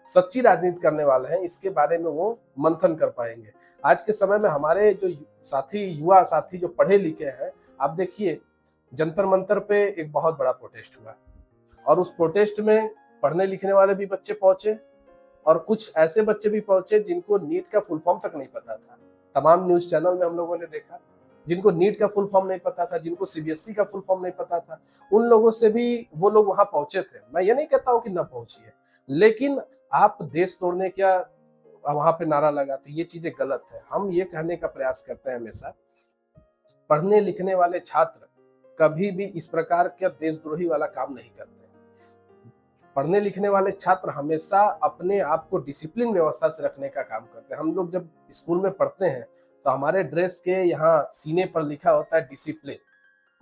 सच्ची राजनीति करने वाले हैं, इसके बारे में वो मंथन कर पाएंगे। आज के समय में हमारे जो साथी, युवा साथी जो पढ़े लिखे हैं, आप देखिए जंतर मंतर पे एक बहुत बड़ा प्रोटेस्ट हुआ और उस प्रोटेस्ट में पढ़ने लिखने वाले भी बच्चे पहुंचे और कुछ ऐसे बच्चे भी पहुंचे जिनको नीट का फुल फॉर्म तक नहीं पता था। तमाम न्यूज चैनल में हम लोगों ने देखा जिनको नीट का फुल फॉर्म नहीं पता था, जिनको सीबीएसई का फुल फॉर्म नहीं पता था, उन लोगों से भी वो लोग वहां पहुंचे थे। मैं ये नहीं कहता हूं कि न पहुंचिए, लेकिन आप देश तोड़ने क्या वहां पे नारा लगाते, ये चीजें गलत है। हम ये कहने का प्रयास करते हैं हमेशा, पढ़ने लिखने वाले छात्र कभी भी इस प्रकार का देशद्रोही वाला काम नहीं करते। पढ़ने लिखने वाले छात्र हमेशा अपने आप को डिसिप्लिन व्यवस्था से रखने का काम करते हैं। हम लोग जब स्कूल में पढ़ते हैं तो हमारे ड्रेस के यहाँ सीने पर लिखा होता है डिसिप्लिन,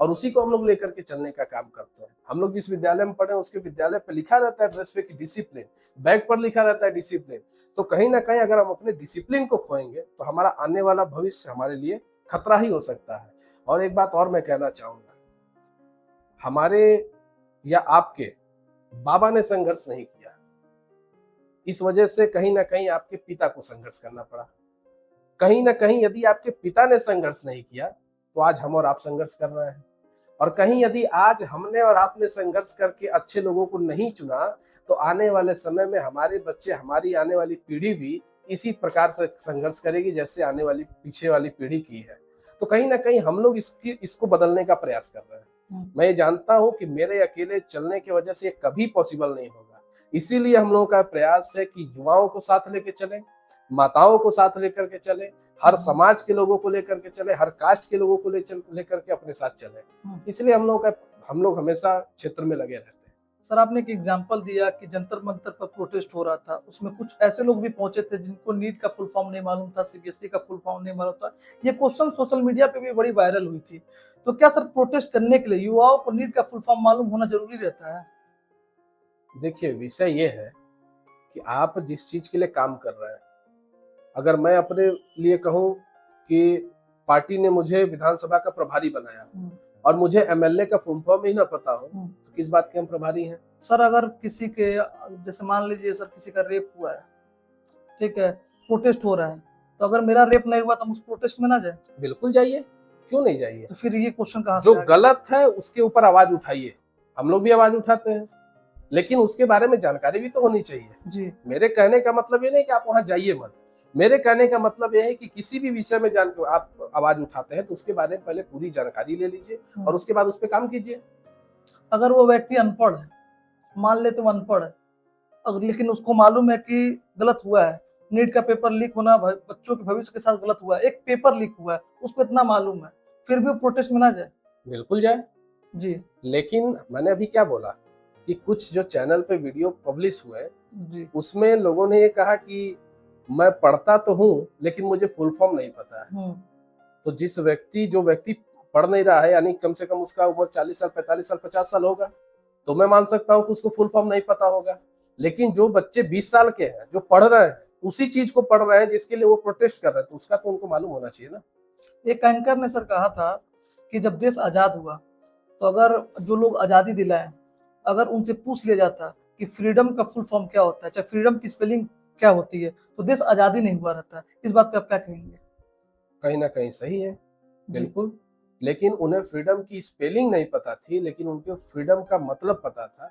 और उसी को हम लोग लेकर के चलने का काम करते हैं। हम लोग जिस विद्यालय में पढ़े उसके विद्यालय पर लिखा रहता है ड्रेस पे कि डिसिप्लिन, बैग पर लिखा रहता है डिसिप्लिन। तो कहीं ना कहीं अगर हम अपने डिसिप्लिन को खोएंगे तो हमारा आने वाला भविष्य हमारे लिए खतरा ही हो सकता है। और एक बात और मैं कहना चाहूंगा, हमारे या आपके बाबा ने संघर्ष नहीं किया, इस वजह से कहीं ना कहीं आपके पिता को संघर्ष करना पड़ा। कहीं ना कहीं यदि आपके पिता ने संघर्ष नहीं किया तो आज हम और आप संघर्ष कर रहे हैं, और कहीं यदि आज हमने और आपने संघर्ष करके अच्छे लोगों को नहीं चुना तो आने वाले समय में हमारे बच्चे, हमारी आने वाली पीढ़ी भी इसी प्रकार से संघर्ष करेगी जैसे आने वाली पीछे वाली पीढ़ी की है। तो कहीं ना कहीं हम लोग इसको बदलने का प्रयास कर रहे हैं। मैं ये जानता हूं कि मेरे अकेले चलने की वजह से ये कभी पॉसिबल नहीं होगा, इसीलिए हम लोगों का प्रयास है कि युवाओं को साथ लेके चले, माताओं को साथ लेकर के चले, हर समाज के लोगों को लेकर के चले, हर कास्ट के लोगों को लेकर के अपने साथ चले। इसलिए हम लोग हमेशा क्षेत्र में लगे रहते हैं। सर, आपने एक एग्जांपल दिया कि जंतर मंतर पर प्रोटेस्ट हो रहा था, उसमें कुछ ऐसे लोग भी पहुंचे थे जिनको नीट का फुल फॉर्म नहीं मालूम था, सीबीएसई का फुल फॉर्म नहीं मालूम था। ये क्वेश्चन सोशल मीडिया पे भी बड़ी वायरल हुई थी। तो क्या सर प्रोटेस्ट करने के लिए युवाओं को नीट का फुल फॉर्म मालूम होना जरूरी रहता है? देखिए, विषय ये है कि आप जिस चीज के लिए काम कर रहे हैं, अगर मैं अपने लिए कहूं कि पार्टी ने मुझे विधानसभा का प्रभारी बनाया और मुझे एमएलए का फुल फॉर्म ही ना पता हो तो किस बात के हम प्रभारी हैं? सर, अगर किसी के, जैसे मान लीजिए सर किसी का रेप हुआ है, ठीक है, प्रोटेस्ट हो रहा है, तो अगर मेरा रेप नहीं हुआ तो हम उस प्रोटेस्ट में ना जाए? बिल्कुल जाइए, क्यों नहीं जाइए? तो फिर ये क्वेश्चन कहाँ से जो आ गया? गलत है उसके ऊपर आवाज उठाइए। हम लोग भी आवाज उठाते हैं, लेकिन उसके बारे में जानकारी भी तो होनी चाहिए। जी, मेरे कहने का मतलब ये नहीं कि आप वहां जाइए मत, मेरे कहने का मतलब यह है कि किसी भी विषय में आप आवाज उठाते हैं तो उसके बारे में पहले पूरी जानकारी ले लीजिए और उसके बाद उस पर काम कीजिए। अगर वो व्यक्ति अनपढ़ है, मान लेते वो अनपढ़ है, अगर लेकिन उसको मालूम है कि गलत हुआ है, नीट का पेपर लीक होना बच्चों के भविष्य के साथ गलत हुआ है, एक पेपर लीक हुआ है, उसको इतना मालूम है, फिर भी वो प्रोटेस्ट में ना जाए? बिल्कुल जाए जी, लेकिन मैंने अभी क्या बोला कि कुछ जो चैनल पे वीडियो पब्लिश हुए जी, उसमें लोगों ने ये कहा कि मैं पढ़ता तो हूँ लेकिन मुझे फुल फॉर्म नहीं पता है। तो जो व्यक्ति पढ़ नहीं रहा है, यानी कम से कम उसका उम्र 40 साल, 45 साल, 50 साल होगा, तो मैं मान सकता हूँ कि उसको फुल फॉर्म नहीं पता होगा। लेकिन जो बच्चे 20 साल के हैं, जो पढ़ रहे हैं, उसी चीज को पढ़ रहे हैं जिसके लिए वो प्रोटेस्ट कर रहे हैं, तो उसका तो उनको मालूम होना चाहिए ना। एक एंकर ने सर कहा था कि जब देश आजाद हुआ तो अगर जो लोग आजादी दिलाए, अगर उनसे पूछ लिया जाता कि फ्रीडम का फुल फॉर्म क्या होता है, चाहे फ्रीडम की स्पेलिंग क्या होती है, तो देश आजादी नहीं हुआ रहता। इस बात पे आप क्या कहेंगे? कहीं ना कहीं सही है, बिल्कुल। लेकिन उन्हें फ्रीडम की स्पेलिंग नहीं पता थी, लेकिन उनके फ्रीडम का मतलब पता था।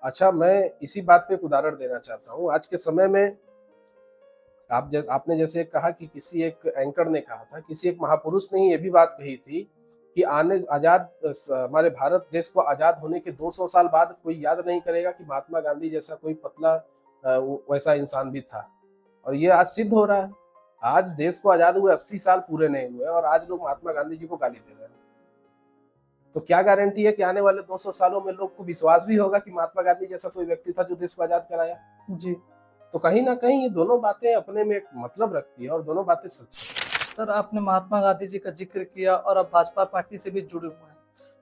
अच्छा, मैं इसी बात पे एक उदाहरण देना चाहता हूँ। आज के समय में आपने जैसे कहा कि किसी एक एंकर ने कहा था, किसी एक महापुरुष ने ये भी बात कही थी कि हमारे भारत देश को आजाद होने के 200 साल बाद कोई याद नहीं करेगा कि महात्मा गांधी जैसा कोई पतला वैसा इंसान भी था। और ये आज सिद्ध हो रहा है। आज देश को आजाद हुए 80 साल पूरे नहीं हुए और आज लोग महात्मा गांधी जी को गाली दे रहे हैं। तो क्या गारंटी है कि आने वाले 200 सालों में लोग को विश्वास भी होगा कि महात्मा गांधी जैसा कोई व्यक्ति था जो देश को आजाद कराया? जी, तो कहीं ना कहीं ये दोनों बातें अपने में एक मतलब रखती है और दोनों बातें सच है। सर, आपने महात्मा गांधी जी का जिक्र किया और अब भाजपा पार्टी से भी जुड़े हुए हैं।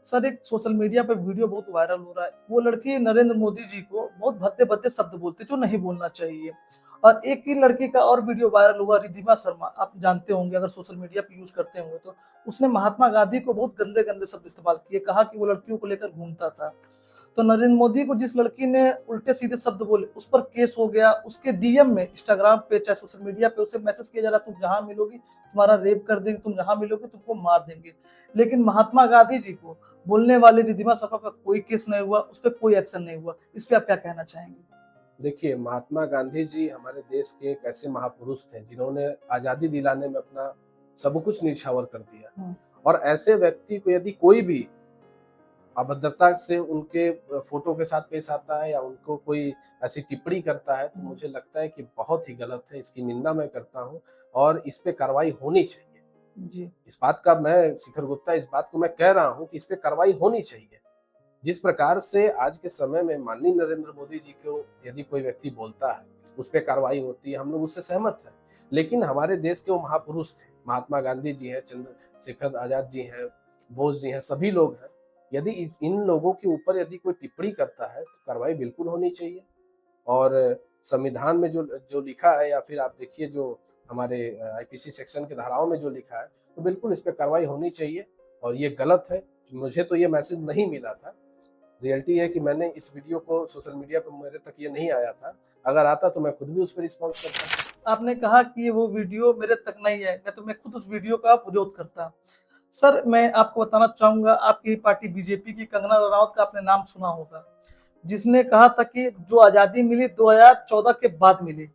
सर, एक सोशल मीडिया पे वीडियो बहुत वायरल हो रहा है। वो लड़की नरेंद्र मोदी जी को बहुत भद्दे भद्दे शब्द बोलती जो नहीं बोलना चाहिए, और एक ही लड़की का और वीडियो वायरल हुआ, रिद्धिमा शर्मा, आप जानते होंगे अगर सोशल मीडिया पे यूज करते होंगे तो। उसने महात्मा गांधी को बहुत गंदे गंदे शब्द इस्तेमाल किए, कहा कि वो लड़कियों को लेकर घूमता था। तो नरेंद्र मोदी को जिस लड़की ने उल्टे सीधे शब्द बोले उस पर केस हो गया, उसके डीएम में इंस्टाग्राम पे चाहे सोशल मीडिया पे उसे मैसेज किया जा रहा, तुम जहां मिलोगी तुम्हारा रेप कर देंगे, तुम जहां मिलोगे तुमको मार देंगे। लेकिन महात्मा गांधी जी को बोलने वाली रिद्धिमा शर्मा पर कोई केस नहीं हुआ, उस पर कोई एक्शन नहीं हुआ। इस पे आप क्या कहना चाहेंगे? देखिए, महात्मा गांधी जी हमारे देश के एक ऐसे महापुरुष थे जिन्होंने आजादी दिलाने में अपना सब कुछ न्यौछावर कर दिया। और ऐसे व्यक्ति को यदि कोई भी अभद्रता से उनके फोटो के साथ पेश आता है या उनको कोई ऐसी टिप्पणी करता है तो मुझे लगता है कि बहुत ही गलत है। इसकी निंदा मैं करता हूँ और इस पे कार्रवाई होनी चाहिए। जी, इस बात का मैं शिखर गुप्ता इस बात को मैं कह रहा हूँ कि इस पे कार्रवाई होनी चाहिए। जिस प्रकार से आज के समय में माननीय नरेंद्र मोदी जी को यदि कोई व्यक्ति बोलता है उस पे कार्रवाई होती है, हम लोग उससे सहमत हैं। लेकिन हमारे देश के वो महापुरुष थे, महात्मा गांधी जी हैं, चंद्रशेखर आजाद जी हैं, बोस जी हैं, सभी लोग हैं। यदि इन लोगों के ऊपर यदि कोई टिप्पणी करता है तो कार्रवाई बिल्कुल होनी चाहिए। और संविधान में जो जो लिखा है या फिर आप देखिए जो हमारे आईपीसी सेक्शन के धाराओं में जो लिखा है तो बिल्कुल इस पे कार्रवाई होनी चाहिए। और ये गलत है, मुझे तो ये मैसेज नहीं मिला था। रियलिटी है कि मैंने इस वीडियो को सोशल मीडिया पर मेरे तक ये नहीं आया था, अगर आता तो मैं खुद भी उस पर रिस्पॉन्स करता। आपने कहा कि वो वीडियो मेरे तक नहीं है, मैं तो मैं खुद उस वीडियो का विरोध करता। सर, मैं आपको बताना चाहूंगा, आपकी पार्टी बीजेपी की कंगना रनौत का आपने नाम सुना होगा, जिसने कहा था कि जो आजादी मिली 2014 के बाद मिली।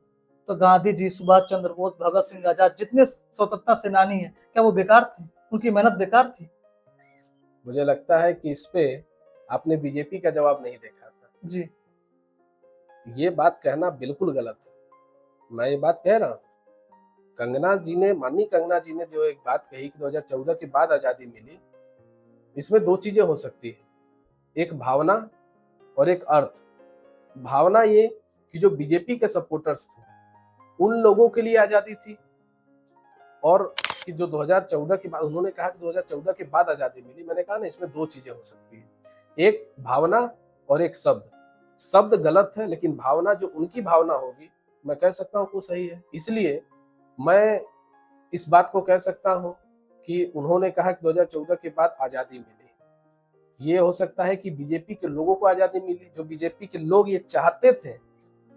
तो गांधी जी, सुभाष चंद्र बोस, भगत सिंह, आजाद, जितने स्वतंत्रता सेनानी हैं, क्या वो बेकार थे? उनकी मेहनत बेकार थी? मुझे लगता है कि इस पे आपने बीजेपी का जवाब नहीं देखा था। जी, ये बात कहना बिल्कुल गलत है। मैं ये बात कह रहा हूँ, माननीय कंगना जी ने जो एक बात कही कि 2014 के बाद आजादी मिली, इसमें दो चीजें हो सकती है, एक भावना और एक अर्थ। भावना ये कि जो बीजेपी के सपोर्टर्स थे उन लोगों के लिए आजादी थी, और कि जो 2014 के बाद, उन्होंने कहा कि 2014 के बाद आजादी मिली। मैंने कहा ना, इसमें दो चीजें हो सकती है, एक भावना और एक शब्द। शब्द गलत है लेकिन भावना, जो उनकी भावना होगी, मैं कह सकता हूँ वो सही है। इसलिए मैं इस बात को कह सकता हूँ कि उन्होंने कहा कि 2014 के बाद आजादी मिली। ये हो सकता है कि बीजेपी के लोगों को आजादी मिली, जो बीजेपी के लोग ये चाहते थे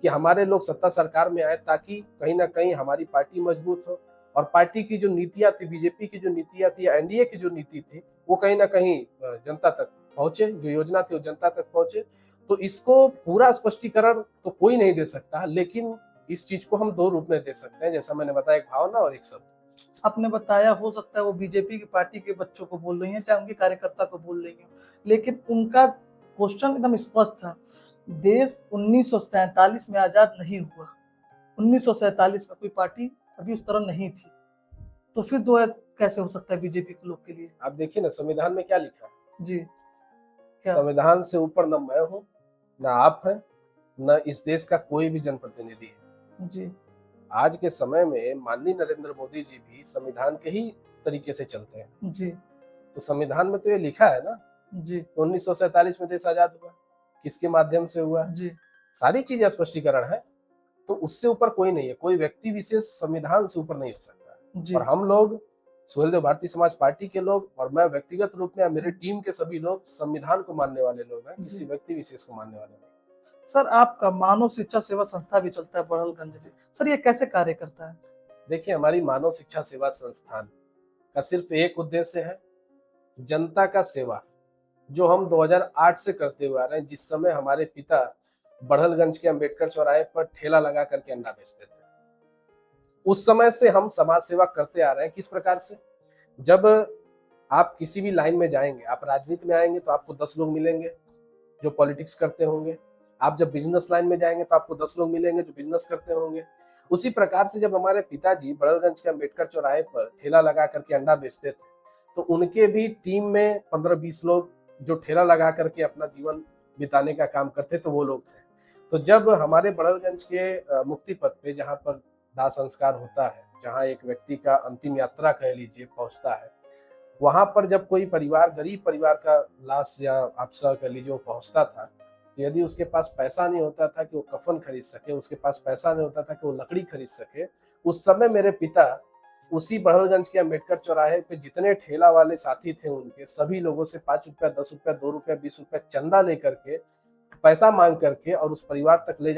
कि हमारे लोग सत्ता सरकार में आए ताकि कहीं ना कहीं हमारी पार्टी मजबूत हो। और पार्टी की जो नीतियां थी, बीजेपी की जो नीतियां थी, एनडीए की जो नीति थी, वो कहीं ना कहीं जनता तक पहुंचे, जो योजना थी वो जनता तक पहुंचे। तो इसको पूरा स्पष्टीकरण तो कोई नहीं दे सकता, लेकिन इस चीज को हम दो रूप में दे सकते हैं, जैसा मैंने बताया, एक भावना और एक शब्द। आपने बताया हो सकता है वो बीजेपी की पार्टी के बच्चों को बोल रही हैं, चाहे उनके कार्यकर्ता को बोल रही हैं, लेकिन उनका क्वेश्चन एकदम स्पष्ट था। देश 1947 में आजाद नहीं हुआ, 1947 में कोई पार्टी अभी उस तरह नहीं थी, तो फिर दो कैसे हो सकता है बीजेपी के लोग के लिए? आप देखिए ना, संविधान में क्या लिखा है। जी, क्या? संविधान से ऊपर न मैं हूँ, न आप हैं, न इस देश का कोई भी जनप्रतिनिधि है। जी, आज के समय में माननीय नरेंद्र मोदी जी भी संविधान के ही तरीके से चलते हैं। जी, तो संविधान में तो ये लिखा है ना, जी, 1947 में देश आजाद हुआ, किसके माध्यम से हुआ, जी, सारी चीजें स्पष्टीकरण है। तो उससे ऊपर कोई नहीं है, कोई व्यक्ति विशेष संविधान से ऊपर नहीं हो सकता। जी, और हम लोग सुहेलदेव भारतीय समाज पार्टी के लोग और मैं व्यक्तिगत रूप में, मेरे टीम के सभी लोग संविधान को मानने वाले लोग हैं, किसी व्यक्ति विशेष को मानने वाले नहीं। सर, आपका मानव शिक्षा सेवा संस्था भी चलता है बड़हलगंज में, सर ये कैसे कार्य करता है? देखिए, हमारी मानव शिक्षा सेवा संस्थान का सिर्फ एक उद्देश्य है, जनता का सेवा, जो हम 2008 से करते हुए आ रहे हैं। जिस समय हमारे पिता बड़हलगंज के अंबेडकर चौराहे पर ठेला लगा करके अंडा बेचते थे, उस समय से हम समाज सेवा करते आ रहे हैं। किस प्रकार से? जब आप किसी भी लाइन में जाएंगे, आप राजनीति में आएंगे तो आपको 10 लोग मिलेंगे जो पॉलिटिक्स करते होंगे। आप जब बिजनेस लाइन में जाएंगे तो आपको 10 लोग मिलेंगे जो बिजनेस करते होंगे। उसी प्रकार से जब हमारे पिताजी बड़हलगंज के अंबेडकर चौराहे पर ठेला लगा करके अंडा बेचते थे, तो उनके भी टीम में 15-20 लोग जो ठेला लगा करके अपना जीवन बिताने का काम करते, तो वो लोग थे। तो जब हमारे बड़हलगंज के मुक्ति पथ पे, जहाँ पर दाह संस्कार होता है, जहाँ एक व्यक्ति का अंतिम यात्रा कह लीजिए पहुंचता है, वहां पर जब कोई परिवार, गरीब परिवार का लाश या आप कह लीजिए वो पहुंचता था, तो यदि उसके पास पैसा नहीं होता था कि वो कफन खरीद सके, उसके पास पैसा नहीं होता था कि वो लकड़ी खरीद सके, उस समय मेरे पिता उसी बड़हलगंज के अम्बेडकर चौराहे पे जितने ठेला वाले साथी थे उनके सभी लोगों से 5 रुपया, 10 रुपया, 2 रुपया, 20 रुपया चंदा लेकर के, पैसा मांग करके और उस परिवार तक ले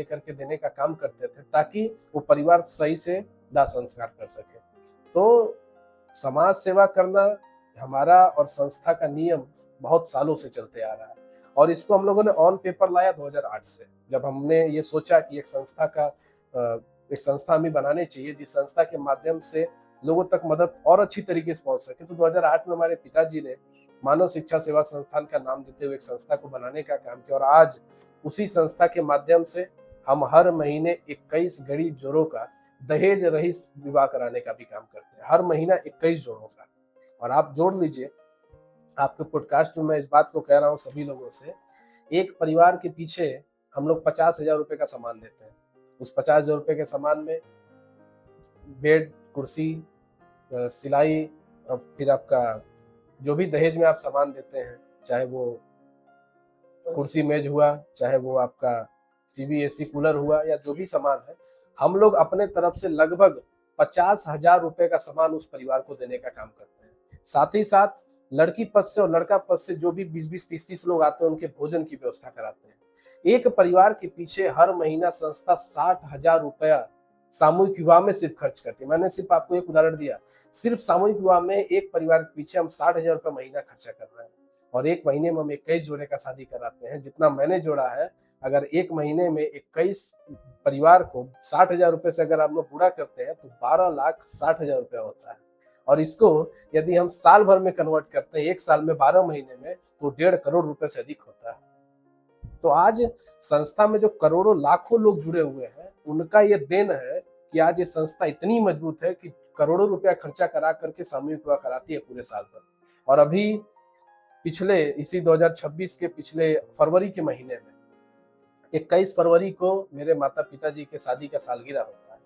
करके देने का काम करते थे, ताकि वो परिवार सही से दाह संस्कार कर सके। तो समाज सेवा करना हमारा और संस्था का नियम बहुत सालों से चलते आ रहा है, और इसको हम लोगों ने ऑन पेपर लाया 2008 से, जब हमने ये सोचा कि एक संस्था हमें बनानी चाहिए जिस संस्था के माध्यम से लोगों तक मदद और अच्छी तरीके से पहुंच सके। तो 2008 में हमारे पिताजी ने मानव शिक्षा सेवा संस्थान का नाम देते हुए एक संस्था को बनाने का काम किया, और आज उसी संस्था के माध्यम से हम हर महीने 21 गरीब जोड़ों का दहेज रहित विवाह कराने का भी काम करते हैं, हर महीना 21 जोड़ों का। और आप जोड़ लीजिए, आपके पॉडकास्ट में मैं इस बात को कह रहा हूँ सभी लोगों से, एक परिवार के पीछे हम लोग 50,000 रुपए का सामान देते हैं। उस 50,000 रुपए के सामान में बेड, कुर्सी, सिलाई, फिर आपका जो भी दहेज में आप सामान देते हैं, चाहे वो कुर्सी मेज हुआ, चाहे वो आपका टीवी, एसी, कूलर हुआ, या जो भी सामान है, हम लोग अपने तरफ से लगभग 50,000 रुपए का सामान उस परिवार को देने का काम करते हैं। साथ ही साथ लड़की पक्ष से और लड़का पक्ष से जो भी 20-20, 30-30 लोग आते हैं उनके भोजन की व्यवस्था कराते हैं। एक परिवार के पीछे हर महीना संस्था 60,000 रुपया सामूहिक विवाह में सिर्फ खर्च करती है। मैंने सिर्फ आपको एक उदाहरण दिया, सिर्फ सामूहिक विवाह में एक परिवार के पीछे हम 60,000 रुपये महीना खर्चा कर रहे हैं, और एक महीने में हम 21 जोड़े का शादी कराते हैं। जितना मैंने जोड़ा है, अगर एक महीने में 21 परिवार को 60,000 रुपये से अगर आप लोग पूरा करते हैं तो 12,60,000 रुपया होता है। और इसको यदि हम साल भर में कन्वर्ट करते हैं, एक साल में 12 महीने में, तो 1.5 करोड़ रुपए से अधिक होता है। तो आज संस्था में जो करोड़ों लाखों लोग जुड़े हुए हैं, उनका ये देन है कि आज ये संस्था इतनी मजबूत है कि करोड़ों रुपया खर्चा करा करके सामूहिक विवाह कराती है पूरे साल भर। और अभी पिछले इसी 2026 के पिछले फरवरी के महीने में 21 फरवरी को मेरे माता पिताजी के शादी का सालगिरह होता है।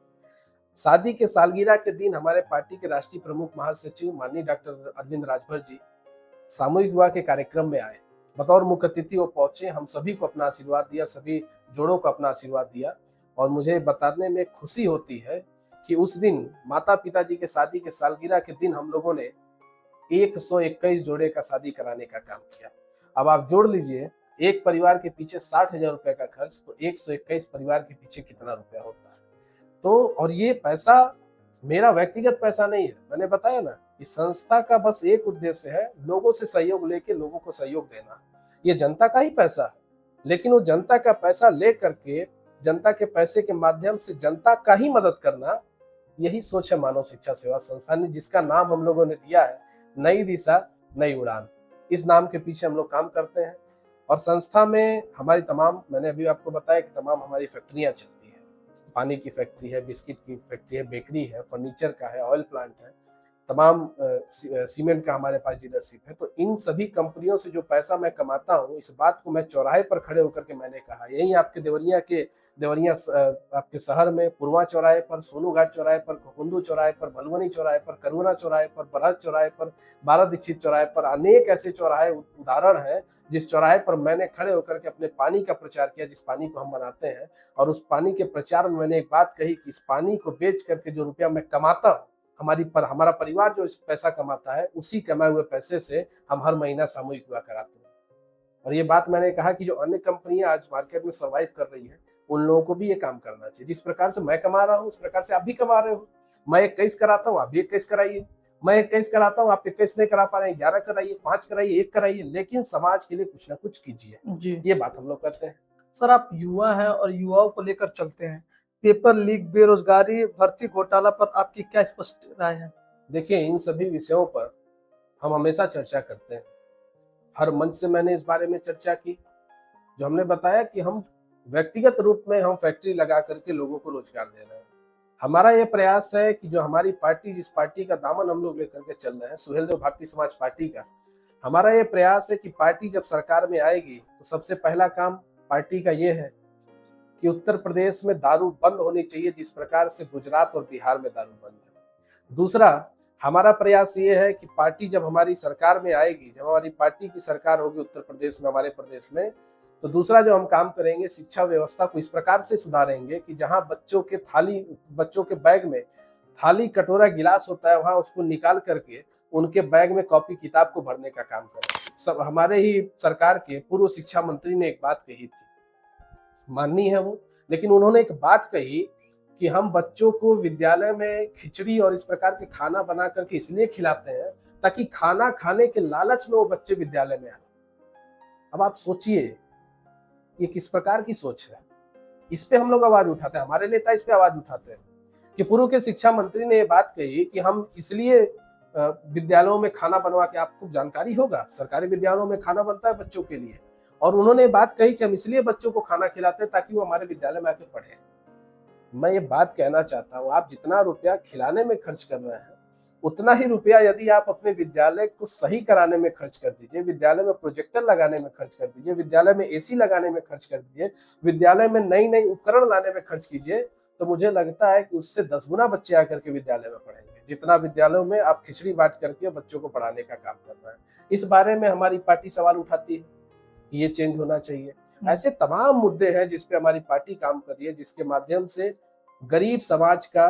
शादी के सालगिरह के दिन हमारे पार्टी के राष्ट्रीय प्रमुख महासचिव माननीय डॉक्टर अरविंद राजभर जी सामूहिक विवाह के कार्यक्रम में आए, बतौर मुख्य अतिथि वो पहुंचे, हम सभी को अपना आशीर्वाद दिया, सभी जोड़ों को अपना आशीर्वाद दिया। और मुझे बताने में खुशी होती है कि उस दिन माता पिताजी के शादी के सालगिरह के दिन हम लोगों ने 121 जोड़े का शादी कराने का काम किया। अब आप जोड़ लीजिए, एक परिवार के पीछे 60,000 रुपए का खर्च, तो 121 परिवार के पीछे कितना रुपया होता है। तो और ये पैसा मेरा व्यक्तिगत पैसा नहीं है, मैंने बताया ना कि संस्था का बस एक उद्देश्य है, लोगों से सहयोग लेके लोगों को सहयोग देना। ये जनता का ही पैसा है, लेकिन वो जनता का पैसा ले करके जनता के पैसे के माध्यम से जनता का ही मदद करना, यही सोच है मानव शिक्षा सेवा संस्थान ने, जिसका नाम हम लोगों ने दिया है नई दिशा नई उड़ान। इस नाम के पीछे हम लोग काम करते हैं। और संस्था में हमारी तमाम, मैंने अभी आपको बताया कि तमाम हमारी फैक्ट्रियां चलती है। पानी की फैक्ट्री है, बिस्किट की फैक्ट्री है, बेकरी है, फर्नीचर का है, ऑयल प्लांट है, तमाम सीमेंट का हमारे पास डीलरशिप है। तो इन सभी कंपनियों से जो पैसा मैं कमाता हूँ, इस बात को मैं चौराहे पर खड़े होकर के मैंने कहा, यही आपके देवरिया आपके शहर में पुरवा चौराहे पर, सोनू घाट चौराहे पर, कुंदू चौराहे पर, भलवनी चौराहे पर, करुणा चौराहे पर, बरहज चौराहे पर, बारा दीक्षित चौराहे पर, अनेक ऐसे चौराहे उदाहरण है जिस चौराहे पर मैंने खड़े होकर के अपने पानी का प्रचार किया, जिस पानी को हम बनाते हैं। और उस पानी के प्रचार में मैंने एक बात कही कि इस पानी को बेच करके जो रुपया मैं कमाता हूँ, हमारा परिवार जो इस पैसा कमाता है, उसी कमाए हुए पैसे से हम हर महीना सामूहिक विवाह कराते हैं। और ये बात मैंने कहा कि जो अन्य कंपनियां आज मार्केट में सर्वाइव कर रही है, उन लोगों को भी ये काम करना चाहिए। जिस प्रकार से मैं कमा रहा हूँ, उस प्रकार से आप भी कमा रहे हो। मैं 21 कराता हूँ, आप भी 21 कराइए। मैं 21 कराता हूँ, आप 21 नहीं करा पा रहे हैं, 11 कराइए, 5 कराइए, 1 कराइए, लेकिन समाज के लिए कुछ ना कुछ कीजिए। जी, ये बात हम लोग करते हैं। सर आप युवा हैं और युवाओं को लेकर चलते हैं। पेपर लीक, बेरोजगारी, भर्ती घोटाला पर आपकी क्या स्पष्ट राय है? देखिए, इन सभी विषयों पर हम हमेशा चर्चा करते हैं। हर मंच से मैंने इस बारे में चर्चा की। जो हमने बताया कि हम व्यक्तिगत रूप में हम फैक्ट्री लगा करके लोगों को रोजगार दे रहे हैं। हमारा ये प्रयास है कि जो हमारी पार्टी, जिस पार्टी का दामन हम लोग लेकर के चल रहे हैं, सुहेलदेव भारतीय समाज पार्टी का, हमारा ये प्रयास है कि पार्टी जब सरकार में आएगी तो सबसे पहला काम पार्टी का ये है कि उत्तर प्रदेश में दारू बंद होनी चाहिए, जिस प्रकार से गुजरात और बिहार में दारू बंद है। दूसरा, हमारा प्रयास ये है कि पार्टी जब हमारी सरकार में आएगी, जब हमारी पार्टी की सरकार होगी उत्तर प्रदेश में, हमारे प्रदेश में, तो दूसरा जो हम काम करेंगे, शिक्षा व्यवस्था को इस प्रकार से सुधारेंगे कि जहां बच्चों के बैग में थाली कटोरा गिलास होता है, वहां उसको निकाल करके उनके बैग में कॉपी किताब को भरने का काम करें। सब हमारे ही सरकार के पूर्व शिक्षा मंत्री ने एक बात कही थी, माननीय है वो, लेकिन उन्होंने एक बात कही कि हम बच्चों को विद्यालय में खिचड़ी और इस प्रकार के खाना बना करके इसलिए खिलाते हैं ताकि खाना खाने के लालच में वो बच्चे विद्यालय में आए। अब आप सोचिए ये किस प्रकार की सोच है। इस पे हम लोग आवाज उठाते हैं, हमारे नेता इस पे आवाज उठाते हैं कि पूर्व के शिक्षा मंत्री ने ये बात कही कि हम इसलिए विद्यालयों में खाना बनवा के, आपको जानकारी होगा सरकारी विद्यालयों में खाना बनता है बच्चों के लिए, और उन्होंने बात कही कि हम इसलिए बच्चों को खाना खिलाते हैं ताकि वो हमारे विद्यालय में आके पढ़े। मैं ये बात कहना चाहता हूँ, आप जितना रुपया खिलाने में खर्च कर रहे हैं उतना ही रुपया यदि आप अपने विद्यालय को सही कराने में खर्च कर दीजिए, विद्यालय में प्रोजेक्टर लगाने में खर्च कर दीजिए, विद्यालय में एसी लगाने में खर्च कर दीजिए, विद्यालय में नई नई उपकरण लाने में खर्च कीजिए, तो मुझे लगता है कि उससे 10 गुना बच्चे आकर के विद्यालय में पढ़ेंगे, जितना विद्यालयों में आप खिचड़ी बांट करके बच्चों को पढ़ाने का काम कर रहे हैं। इस बारे में हमारी पार्टी सवाल उठाती है कि ये चेंज होना चाहिए। ऐसे तमाम मुद्दे हैं जिस पे हमारी पार्टी काम कर रही है, जिसके माध्यम से गरीब समाज का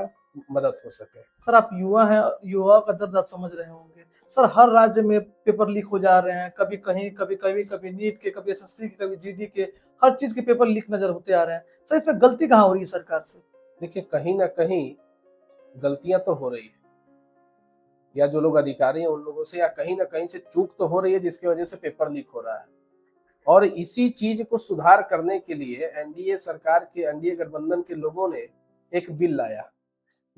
मदद हो सके। सर आप युवा हैं, युवाओं का दर्द आप समझ रहे होंगे। सर हर राज्य में पेपर लीक हो जा रहे हैं, कभी कहीं कभी नीट के, कभी एसएससी के, कभी जीडी के, हर चीज के पेपर लीक नजर होते आ रहे हैं। सर इसमें गलती कहाँ हो रही है सरकार से? देखिए कहीं ना कहीं गलतियां तो हो रही है, या जो लोग अधिकारी हैं उन लोगों से, या कहीं ना कहीं से चूक तो हो रही है जिसकी वजह से पेपर लीक हो रहा है। और इसी चीज को सुधार करने के लिए एनडीए गठबंधन के लोगों ने एक बिल लाया,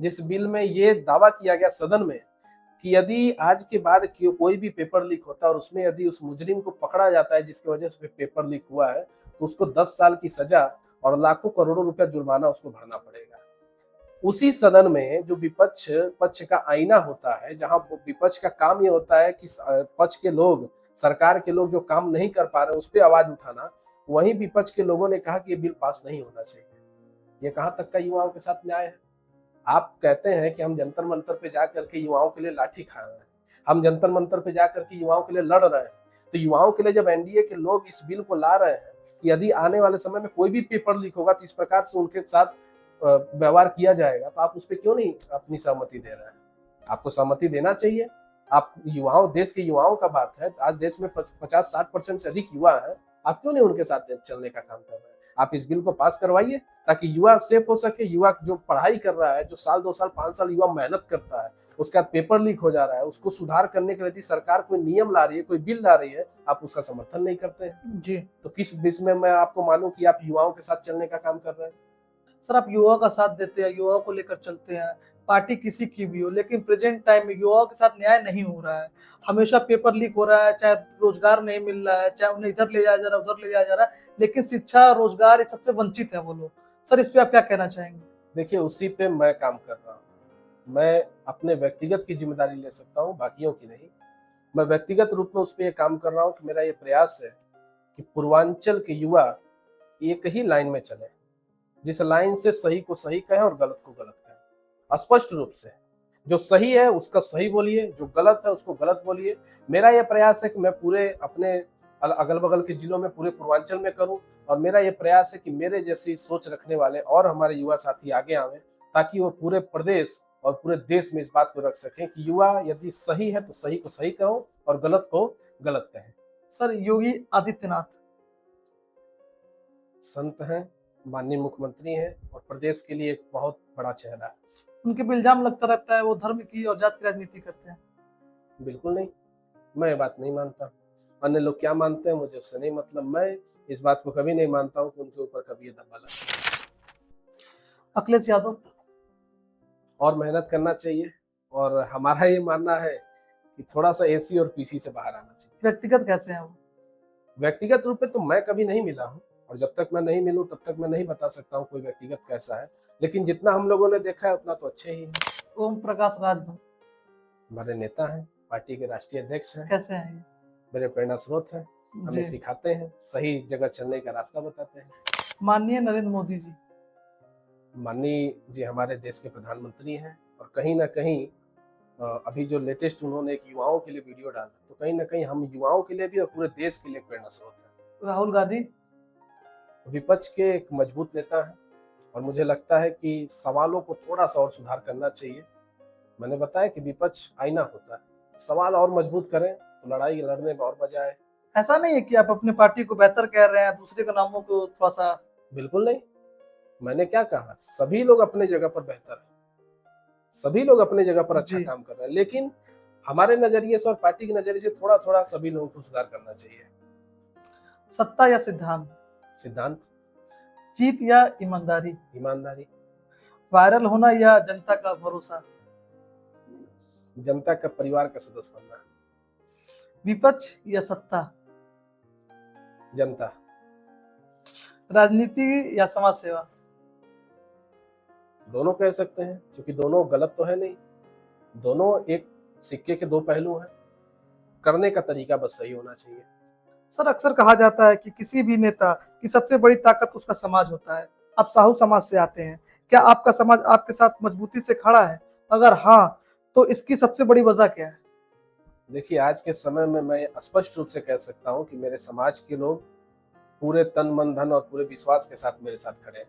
जिस बिल में ये दावा किया गया सदन में कि यदि आज के बाद कोई भी पेपर लीक होता है और उसमें यदि उस मुजरिम को पकड़ा जाता है जिसकी वजह से पेपर लीक हुआ है, तो उसको 10 साल की सजा और लाखों करोड़ों रुपया जुर्माना उसको भरना पड़ेगा। उसी सदन में जो विपक्ष पक्ष का आईना होता है, जहां विपक्ष का काम ये होता है कि पक्ष के लोग, सरकार के लोग जो काम नहीं कर पा रहे उस पर आवाज उठाना, वहीं विपक्ष के लोगों ने कहा कि ये बिल पास नहीं होना चाहिए। ये कहां तक का युवाओं के साथ न्याय है? आप कहते हैं कि हम जंतर मंतर पे जाकर के युवाओं के लिए लाठी खा रहे हैं, हम जंतर मंतर पे जाकर के युवाओं के लिए लड़ रहे हैं, तो युवाओं के लिए जब एनडीए के लोग इस बिल को ला रहे हैं कि यदि आने वाले समय में कोई भी पेपर लीक होगा तो इस प्रकार से उनके साथ व्यवहार किया जाएगा, तो आप उस पर क्यों नहीं अपनी सहमति दे रहे हैं? आपको सहमति देना चाहिए। आप युवाओं, देश के युवाओं का बात है, आज देश में 50-60% से अधिक युवा है, आप क्यों नहीं उनके साथ चलने का काम कर रहे हैं? आप इस बिल को पास करवाइए ताकि युवा सेफ हो सके। युवा जो पढ़ाई कर रहा है, जो साल 2 साल 5 साल युवा मेहनत करता है, उसका पेपर लीक हो जा रहा है, उसको सुधार करने के लिए यदि सरकार कोई नियम ला रही है, कोई बिल ला रही है, आप उसका समर्थन नहीं करते हैं जी। तो किस बीच में मैं आपको मानूं कि आप युवाओं के साथ चलने का काम कर रहे हैं? सर आप युवाओं का साथ देते हैं, युवाओं को लेकर चलते हैं, पार्टी किसी की भी हो, लेकिन प्रेजेंट टाइम में युवाओं के साथ न्याय नहीं हो रहा है। हमेशा पेपर लीक हो रहा है, चाहे रोजगार नहीं मिल रहा है, चाहे उन्हें इधर ले जाया जा रहा है, उधर ले जाया जा रहा है, लेकिन शिक्षा, रोजगार, इस सबसे वंचित है वो लोग। सर इस पे आप क्या कहना चाहेंगे? देखिए उसी पे मैं काम कर रहा हूँ। मैं अपने व्यक्तिगत की जिम्मेदारी ले सकता हूँ, बाकियों की नहीं। मैं व्यक्तिगत रूप में उस पर काम कर रहा हूँ कि मेरा ये प्रयास है कि पूर्वांचल के युवा एक ही लाइन में चले, जिस लाइन से सही को सही कहें और गलत को गलत कहें, स्पष्ट रूप से। जो सही है उसका सही बोलिए, जो गलत है उसको गलत बोलिए। मेरा यह प्रयास है कि मैं पूरे अपने अगल बगल के जिलों में, पूरे पूर्वांचल में करूं, और मेरा यह प्रयास है कि मेरे जैसी सोच रखने वाले और हमारे युवा साथी आगे आवें, ताकि वो पूरे प्रदेश और पूरे देश में इस बात को रख सकें कि युवा यदि सही है तो सही को सही कहो और गलत को गलत कहें। सर योगी आदित्यनाथ संत हैं, माननीय मुख्यमंत्री हैं और प्रदेश के लिए एक बहुत बड़ा चेहरा है। उनके पे इल्जाम लगता रहता है वो धर्म की और जात की राजनीति करते हैं। बिल्कुल नहीं, मैं ये बात नहीं मानता। अन्य लोग क्या मानते हैं मुझे उससे नहीं मतलब। मैं इस बात को कभी नहीं मानता हूँ कि उनके ऊपर कभी ये दबा लगा। अखिलेश यादव और मेहनत करना चाहिए, और हमारा ये मानना है कि थोड़ा सा एसी और पीसी से बाहर आना चाहिए। व्यक्तिगत कैसे हैं वो? व्यक्तिगत रूप में तो मैं कभी नहीं मिला हूँ, और जब तक मैं नहीं मिलूं तब तक मैं नहीं बता सकता हूँ कोई व्यक्तिगत कैसा है, लेकिन जितना हम लोगों ने देखा है उतना तो अच्छे ही है। ओम प्रकाश राजभर हमारे नेता हैं, पार्टी के राष्ट्रीय अध्यक्ष हैं, कैसे हैं ये? मेरे प्रेरणा स्रोत हैं, हमें जी। सिखाते हैं, सही जगह चलने का रास्ता बताते हैं। माननीय नरेंद्र मोदी जी माननीय जी हमारे देश के प्रधानमंत्री हैं, और कहीं ना कहीं अभी जो लेटेस्ट उन्होंने एक युवाओं के लिए वीडियो डाला, तो कहीं ना कहीं हम युवाओं के लिए भी और पूरे देश के लिए प्रेरणा स्रोत है। राहुल गांधी विपक्ष के एक मजबूत नेता हैं और मुझे लगता है कि सवालों को थोड़ा सा और सुधार करना चाहिए। मैंने बताया कि विपक्ष आईना होता है, सवाल और मजबूत करें तो लड़ाई लड़ने में और मजा आए। ऐसा नहीं है कि आप अपनी पार्टी को बेहतर कह रहे हैं, दूसरे के नामों को थोड़ा सा। बिल्कुल नहीं, मैंने क्या कहा, सभी लोग अपने जगह पर बेहतर हैं, सभी लोग अपने जगह पर अच्छा जी। काम कर रहे हैं, लेकिन हमारे नजरिए से और पार्टी के नजरिए से थोड़ा थोड़ा सभी लोगों को सुधार करना चाहिए। सत्ता या सिद्धांत, सिद्धांत, जीत या ईमानदारी, ईमानदारी, वायरल होना या जनता का भरोसा, जनता का परिवार का सदस्य बनना, विपक्ष या सत्ता, जनता, राजनीति या समाज सेवा, दोनों कह सकते हैं क्योंकि दोनों गलत तो है नहीं, दोनों एक सिक्के के दो पहलू हैं, करने का तरीका बस सही होना चाहिए। सर अक्सर कहा जाता है कि किसी भी नेता की सबसे बड़ी ताकत उसका समाज होता है। आप साहू समाज से आते हैं, क्या आपका समाज आपके साथ मजबूती से खड़ा है? अगर हाँ, तो इसकी सबसे बड़ी वजह क्या है? देखिए, आज के समय में मैं स्पष्ट रूप से कह सकता हूं कि मेरे समाज के लोग पूरे तन मन धन और पूरे विश्वास के साथ मेरे साथ खड़े हैं,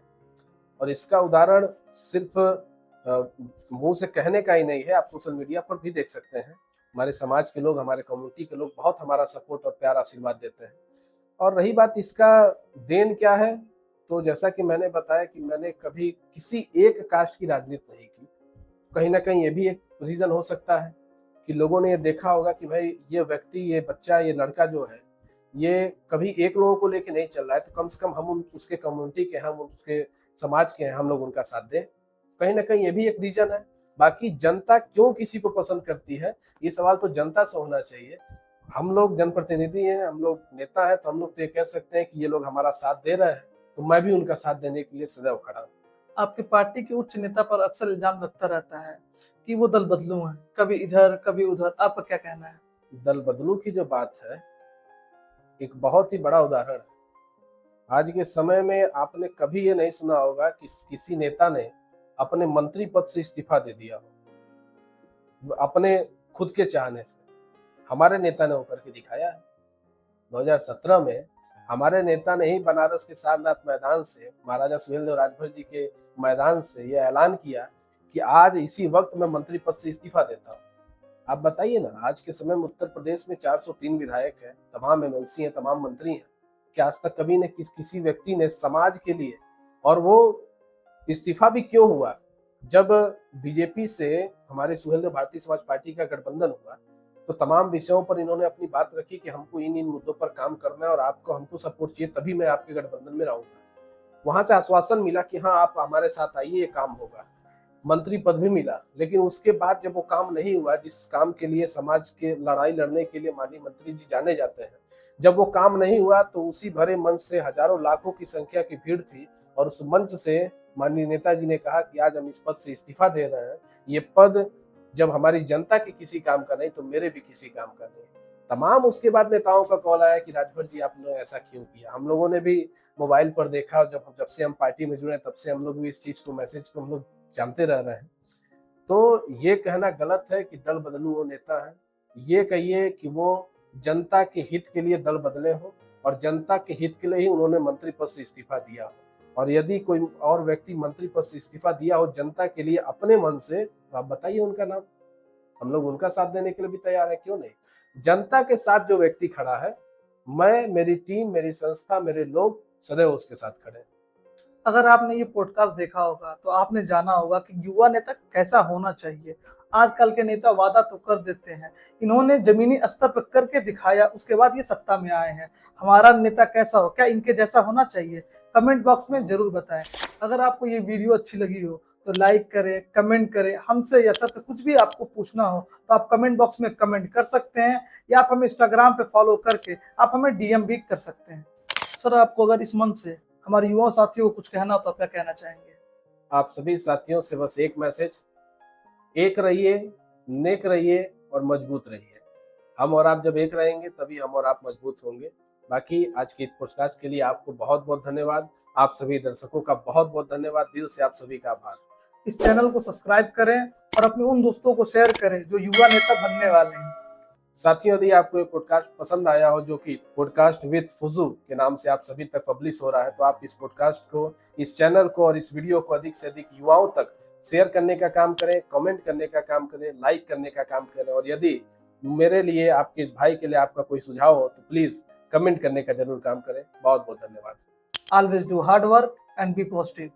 और इसका उदाहरण सिर्फ मुंह से कहने का ही नहीं है, आप सोशल मीडिया पर भी देख सकते हैं। हमारे समाज के लोग, हमारे कम्युनिटी के लोग बहुत हमारा सपोर्ट और प्यार आशीर्वाद देते हैं। और रही बात इसका देन क्या है, तो जैसा कि मैंने बताया कि मैंने कभी किसी एक कास्ट की राजनीति नहीं की। कहीं ना कहीं ये भी एक रीजन हो सकता है कि लोगों ने ये देखा होगा कि भाई ये व्यक्ति, ये बच्चा, ये लड़का जो है, ये कभी एक लोगों को लेके नहीं चल रहा है, तो कम से कम हम उसके कम्युनिटी के, हम उसके समाज के हैं, हम लोग उनका साथ दें। कहीं ना कहीं ये भी एक रीजन है। बाकी जनता क्यों किसी को पसंद करती है, ये सवाल तो जनता से होना चाहिए। हम लोग जनप्रतिनिधि हैं, हम लोग नेता हैं, तो हम लोग तो ये कह सकते हैं कि ये लोग हमारा साथ दे रहे हैं, तो मैं भी उनका साथ देने के लिए सदैव खड़ा हूँ। आपकी पार्टी के उच्च नेता पर अक्सर इल्जाम लगता रहता है कि वो दल बदलू हैं, कभी इधर कभी उधर। आपका क्या कहना है? दल बदलू की जो बात है, एक बहुत ही बड़ा उदाहरण है। आज के समय में आपने कभी ये नहीं सुना होगा कि किसी नेता ने अपने मंत्री पद से इस्तीफा दे दिया हो अपने खुद के चाहने से। हमारे नेता ने होकर के दिखाया है। 2017 में हमारे नेता ने ही बनारस के सारनाथ मैदान से, महाराजा सुहेलदेव राजभर जी के मैदान से यह ऐलान किया कि आज इसी वक्त मैं मंत्री पद से इस्तीफा देता हूँ। आप बताइए ना, आज के समय में उत्तर प्रदेश में 403 विधायक हैं, तमाम एमएलसी हैं, तमाम मंत्री हैं, कि आज तक कभी ने किसी व्यक्ति ने समाज के लिए, और वो इस्तीफा भी क्यों हुआ, जब बीजेपी से हमारे सुहेलदेव भारतीय समाज पार्टी का गठबंधन हुआ तो तमाम विषयों पर इन्होंने अपनी बात रखी कि हमको इन मुद्दों पर काम करना है और आपको हमको सपोर्ट चाहिए, तभी मैं आपके गठबंधन में रहूंगा। वहां से आश्वासन मिला कि हाँ आप हमारे साथ आइए, ये काम होगा, मंत्री पद भी मिला। लेकिन उसके बाद जब वो काम नहीं हुआ, जिस काम के लिए समाज के लड़ाई लड़ने के लिए माननीय मंत्री जी जाने जाते हैं, जब वो काम नहीं हुआ तो उसी भरे मंच से हजारों लाखों की संख्या की भीड़ थी, और उस मंच से माननीय नेताजी ने कहा कि आज हम इस पद से इस्तीफा दे रहे हैं। ये पद जब हमारी जनता के किसी काम का नहीं तो मेरे भी किसी काम का नहीं। तमाम उसके बाद नेताओं का कॉल आया कि राजभर जी आपने ऐसा क्यों किया। हम लोगों ने भी मोबाइल पर देखा, जब से हम पार्टी में जुड़े तब से हम लोग भी इस चीज को, मैसेज को हम लोग जानते रह रहे हैं। तो ये कहना गलत है कि दल बदलू वो नेता है। ये कहिए कि वो जनता के हित के लिए दल बदले हो और जनता के हित के लिए ही उन्होंने मंत्री पद से इस्तीफा दिया हो। और यदि कोई और व्यक्ति मंत्री पद से इस्तीफा दिया हो जनता के लिए अपने मन से, तो आप बताइए उनका नाम, हम लोग उनका साथ देने के लिए भी तैयार है, क्यों नहीं। जनता के साथ जो व्यक्ति खड़ा है, मैं, मेरी टीम, मेरी संस्था, मेरे लोग सदैव उसके साथ खड़े हैं। अगर आपने ये पॉडकास्ट देखा होगा तो आपने जाना होगा कि युवा नेता कैसा होना चाहिए। आजकल के नेता वादा तो कर देते हैं, इन्होंने जमीनी स्तर पर करके दिखाया, उसके बाद ये सत्ता में आए हैं। हमारा नेता कैसा हो, क्या इनके जैसा होना चाहिए? कमेंट बॉक्स में जरूर बताएं। अगर आपको ये वीडियो अच्छी लगी हो तो लाइक करें, कमेंट करें। हमसे या सर कुछ भी आपको पूछना हो तो आप कमेंट बॉक्स में कमेंट कर सकते हैं, या आप हमें इंस्टाग्राम पे फॉलो करके आप हमें डीएम भी कर सकते हैं। सर आपको अगर इस मन से हमारे युवा साथियों को कुछ कहना हो तो आप क्या कहना चाहेंगे? आप सभी साथियों से बस एक मैसेज, एक रहिए, नेक रहिए और मजबूत रहिए। हम और आप जब एक रहेंगे तभी हम और आप मजबूत होंगे। बाकी आज की पॉडकास्ट के लिए आपको बहुत बहुत धन्यवाद। आप सभी दर्शकों का बहुत बहुत धन्यवाद, दिल से आप सभी का आभार। इस चैनल को सब्सक्राइब करें और अपने उन दोस्तों को शेयर करें जो युवा नेता बनने वाले हैं। साथियों, यदि आपको ये पॉडकास्ट पसंद आया हो, जो कि पॉडकास्ट विद फुजू के नाम से आप सभी तक पब्लिश हो रहा है, तो आप इस पॉडकास्ट को, इस चैनल को और इस वीडियो को अधिक से अधिक युवाओं तक शेयर करने का काम करें, कमेंट करने का काम करें, लाइक करने का काम करें। और यदि मेरे लिए, आपके इस भाई के लिए आपका कोई सुझाव हो तो प्लीज कमेंट करने का जरूर काम करें। बहुत बहुत धन्यवाद। Always do hard work and be positive.